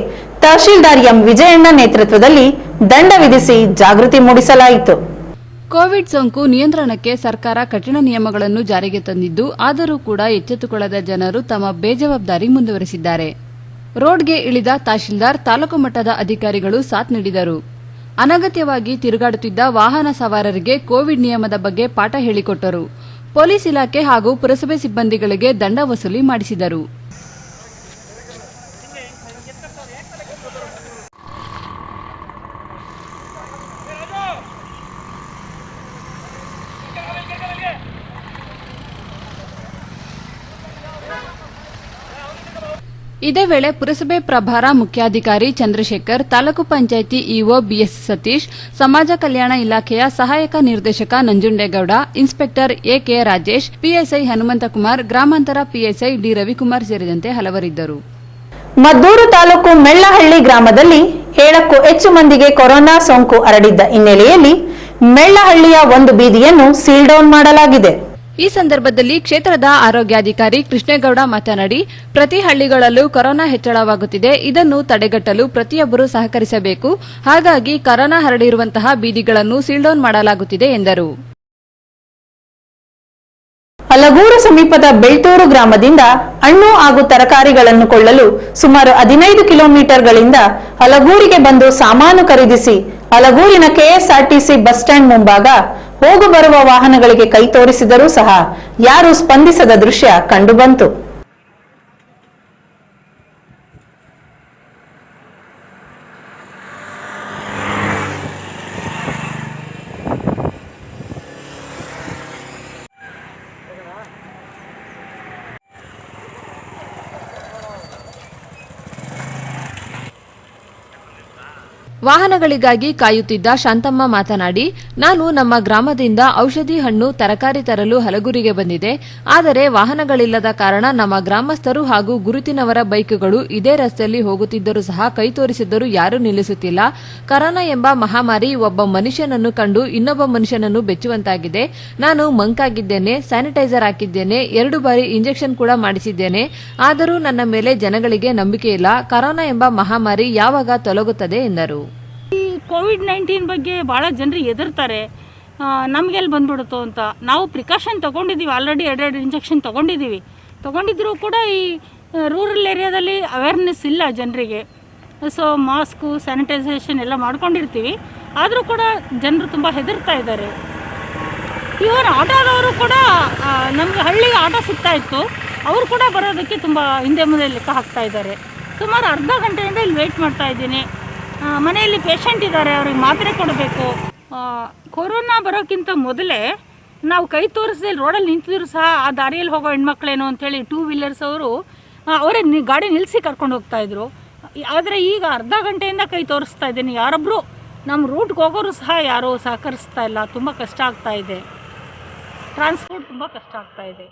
ತಹಶೀಲ್ದಾರ್ ಎಂ ವಿಜಯಣ್ಣ ನೇತೃತ್ವದಲ್ಲಿ ದಂಡ ವಿಧಿಸಿ ಜಾಗೃತಿ ಮೂಡಿಸಲಾಯಿತು. ಕೋವಿಡ್ ಸೋಂಕು ನಿಯಂತ್ರಣಕ್ಕೆ ಸರ್ಕಾರ ಕಠಿಣ ನಿಯಮಗಳನ್ನು ಜಾರಿಗೆ ತಂದಿದ್ದು, ಆದರೂ ಕೂಡ ಎಚ್ಚೆತ್ತುಕೊಳ್ಳದ ಜನರು ತಮ್ಮ ಬೇಜವಾಬ್ದಾರಿ ಮುಂದುವರೆಸಿದ್ದಾರೆ. ರೋಡ್ಗೆ ಇಳಿದ ತಹಶೀಲ್ದಾರ್, ತಾಲೂಕು ಮಟ್ಟದ ಅಧಿಕಾರಿಗಳು ಸಾಥ್ ನೀಡಿದರು. ಅನಗತ್ಯವಾಗಿ ತಿರುಗಾಡುತ್ತಿದ್ದ ವಾಹನ ಸವಾರರಿಗೆ ಕೋವಿಡ್ ನಿಯಮದ ಬಗ್ಗೆ ಪಾಠ ಹೇಳಿಕೊಟ್ಟರು. ಪೊಲೀಸ್ ಇಲಾಖೆ ಹಾಗೂ ಪುರಸಭೆ ಸಿಬ್ಬಂದಿಗಳಿಗೆ ದಂಡ ವಸೂಲಿ ಮಾಡಿಸಿದರು. ಇದೇ ವೇಳೆ ಪುರಸಭೆ ಪ್ರಭಾರ ಮುಖ್ಯಾಧಿಕಾರಿ ಚಂದ್ರಶೇಖರ್, ತಾಲೂಕು ಪಂಚಾಯಿತಿ ಇಒ ಬಿಎಸ್ ಸತೀಶ್, ಸಮಾಜ ಕಲ್ಯಾಣ ಇಲಾಖೆಯ ಸಹಾಯಕ ನಿರ್ದೇಶಕ Nanjundegowda, inspector AK Rajesh, PSI Hanumanthakumar, ಗ್ರಾಮಾಂತರ ಪಿಎಸ್ಐ ಡಿ ರವಿಕುಮಾರ್ ಸೇರಿದಂತೆ ಹಲವರಿದ್ದರು. ಮದ್ದೂರು ತಾಲೂಕು ಮೆಳ್ಳಹಳ್ಳಿ ಗ್ರಾಮದಲ್ಲಿ 7ಕ್ಕೂ ಹೆಚ್ಚು ಮಂದಿಗೆ ಕೊರೋನಾ ಸೋಂಕು ಹರಡಿದ್ದ ಹಿನ್ನೆಲೆಯಲ್ಲಿ ಮೆಳ್ಳಹಳ್ಳಿಯ ಒಂದು ಬೀದಿಯನ್ನು ಸೀಲ್ ಡೌನ್ ಮಾಡಲಾಗಿದೆ. ಈ ಸಂದರ್ಭದಲ್ಲಿ ಕ್ಷೇತ್ರದ ಆರೋಗ್ಯಾಧಿಕಾರಿ ಕೃಷ್ಣೇಗೌಡ ಮಾತನಾಡಿ, ಪ್ರತಿ ಹಳ್ಳಿಗಳಲ್ಲೂ ಕೊರೋನಾ ಹೆಚ್ಚಳವಾಗುತ್ತಿದೆ. ಇದನ್ನು ತಡೆಗಟ್ಟಲು ಪ್ರತಿಯೊಬ್ಬರು ಸಹಕರಿಸಬೇಕು. ಹಾಗಾಗಿ ಕೊರೋನಾ ಹರಡಿರುವಂತಹ ಬೀದಿಗಳನ್ನು ಸೀಲ್ಡೌನ್ ಮಾಡಲಾಗುತ್ತಿದೆ ಎಂದರು. ಹಲಗೂರು ಸಮೀಪದ ಬೆಳ್ತೂರು ಗ್ರಾಮದಿಂದ ಹಣ್ಣು ಹಾಗೂ ತರಕಾರಿಗಳನ್ನು ಕೊಳ್ಳಲು ಸುಮಾರು 15 ಕಿಲೋಮೀಟರ್ಗಳಿಂದ ಹಲಗೂರಿಗೆ ಬಂದು ಸಾಮಾನು ಖರೀದಿಸಿ ಹಲಗೂರಿನ ಕೆಎಸ್ಆರ್ಟಿಸಿ ಬಸ್ ಸ್ಟ್ಯಾಂಡ್ ಮುಂಭಾಗ ಹೋಗು ಬರುವ ವಾಹನಗಳಿಗೆ ಕೈ ತೋರಿಸಿದರೂ ಸಹ ಯಾರೂ ಸ್ಪಂದಿಸದ ದೃಶ್ಯ ಕಂಡುಬಂತು. ವಾಹನಗಳಿಗಾಗಿ ಕಾಯುತ್ತಿದ್ದ ಶಾಂತಮ್ಮ ಮಾತನಾಡಿ, ನಾನು ನಮ್ಮ ಗ್ರಾಮದಿಂದ ಔಷಧಿ ಹಣ್ಣು ತರಕಾರಿ ತರಲು ಹಲಗೂರಿಗೆ ಬಂದಿದೆ. ಆದರೆ ವಾಹನಗಳಿಲ್ಲದ ಕಾರಣ ನಮ್ಮ ಗ್ರಾಮಸ್ಥರು ಹಾಗೂ ಗುರುತಿನವರ ಬೈಕ್ಗಳು ಇದೇ ರಸ್ತೆಯಲ್ಲಿ ಹೋಗುತ್ತಿದ್ದರೂ ಸಹ ಕೈ ತೋರಿಸಿದ್ದರೂ ಯಾರೂ ನಿಲ್ಲಿಸುತ್ತಿಲ್ಲ. ಕೊರೋನಾ ಎಂಬ ಮಹಾಮಾರಿ ಒಬ್ಬ ಮನುಷ್ಯನನ್ನು ಕಂಡು ಇನ್ನೊಬ್ಬ ಮನುಷ್ಯನನ್ನು ಬೆಚ್ಚುವಂತಾಗಿದೆ. ನಾನು ಮಂಕಾಗಿದ್ದೇನೆ, ಸ್ಯಾನಿಟೈಸರ್ ಹಾಕಿದ್ದೇನೆ, 2 ಬಾರಿ ಇಂಜೆಕ್ಷನ್ ಕೂಡ ಮಾಡಿಸಿದ್ದೇನೆ. ಆದರೂ ನನ್ನ ಮೇಲೆ ಜನಗಳಿಗೆ ನಂಬಿಕೆ ಇಲ್ಲ. ಕೊರೋನಾ ಎಂಬ ಮಹಾಮಾರಿ ಯಾವಾಗ ತೊಲಗುತ್ತದೆ ಎಂದರು. ಕೋವಿಡ್-19 ಬಗ್ಗೆ ಭಾಳ ಜನರು ಹೆದರ್ತಾರೆ, ನಮಗೆಲ್ಲಿ ಬಂದ್ಬಿಡುತ್ತೋ ಅಂತ. ನಾವು ಪ್ರಿಕಾಷನ್ ತೊಗೊಂಡಿದ್ದೀವಿ, ಆಲ್ರೆಡಿ 2 ಇಂಜೆಕ್ಷನ್ ತೊಗೊಂಡಿದ್ರೂ ಕೂಡ ಈ ರೂರಲ್ ಏರಿಯಾದಲ್ಲಿ ಅವೇರ್ನೆಸ್ ಇಲ್ಲ ಜನರಿಗೆ. ಸೊ ಮಾಸ್ಕು ಸ್ಯಾನಿಟೈಸೇಷನ್ ಎಲ್ಲ ಮಾಡ್ಕೊಂಡಿರ್ತೀವಿ, ಆದರೂ ಕೂಡ ಜನರು ತುಂಬ ಹೆದರ್ತಾ ಇದ್ದಾರೆ. ಇವನ್ ಆಟೋದವರು ಕೂಡ ನಮಗೆ ಹಳ್ಳಿಗೆ ಆಟೋ ಸಿಗ್ತಾ ಇತ್ತು, ಅವರು ಕೂಡ ಬರೋದಕ್ಕೆ ತುಂಬ ಹಿಂದೆ ಮುಂದೆ ಲೆಕ್ಕ ಹಾಕ್ತಾ ಇದ್ದಾರೆ. ಸುಮಾರು ಅರ್ಧ ಗಂಟೆಯಿಂದ ಇಲ್ಲಿ ವೆಯ್ಟ್ ಮಾಡ್ತಾ ಇದ್ದೀನಿ. ಮನೆಯಲ್ಲಿ ಪೇಷಂಟ್ ಇದ್ದಾರೆ, ಅವ್ರಿಗೆ ಮಾತ್ರೆ ಕೊಡಬೇಕು. ಕೊರೋನಾ ಬರೋಕ್ಕಿಂತ ಮೊದಲೇ ನಾವು ಕೈ ತೋರಿಸದೆ ರೋಡಲ್ಲಿ ನಿಂತಿದ್ರು ಸಹ ಆ ದಾರಿಯಲ್ಲಿ ಹೋಗೋ ಹೆಣ್ಮಕ್ಳೇನೋ ಅಂಥೇಳಿ 2 ವೀಲರ್ಸ್ ಅವರು ಅವರೇ ಗಾಡಿ ನಿಲ್ಲಿಸಿ ಕರ್ಕೊಂಡು ಹೋಗ್ತಾಯಿದ್ರು. ಆದರೆ ಈಗ ಅರ್ಧ ಗಂಟೆಯಿಂದ ಕೈ ತೋರಿಸ್ತಾ ಇದ್ದೀನಿ. ಯಾರೊಬ್ಬರು ನಮ್ಮ ರೂಟ್ಗೆ ಹೋಗೋರು ಸಹ ಯಾರೂ ಸಹಕರಿಸ್ತಾ ಇಲ್ಲ. ತುಂಬ ಕಷ್ಟ ಆಗ್ತಾ ಇದೆ, ಟ್ರಾನ್ಸ್ಪೋರ್ಟ್ ತುಂಬ ಕಷ್ಟ ಆಗ್ತಾ ಇದೆ.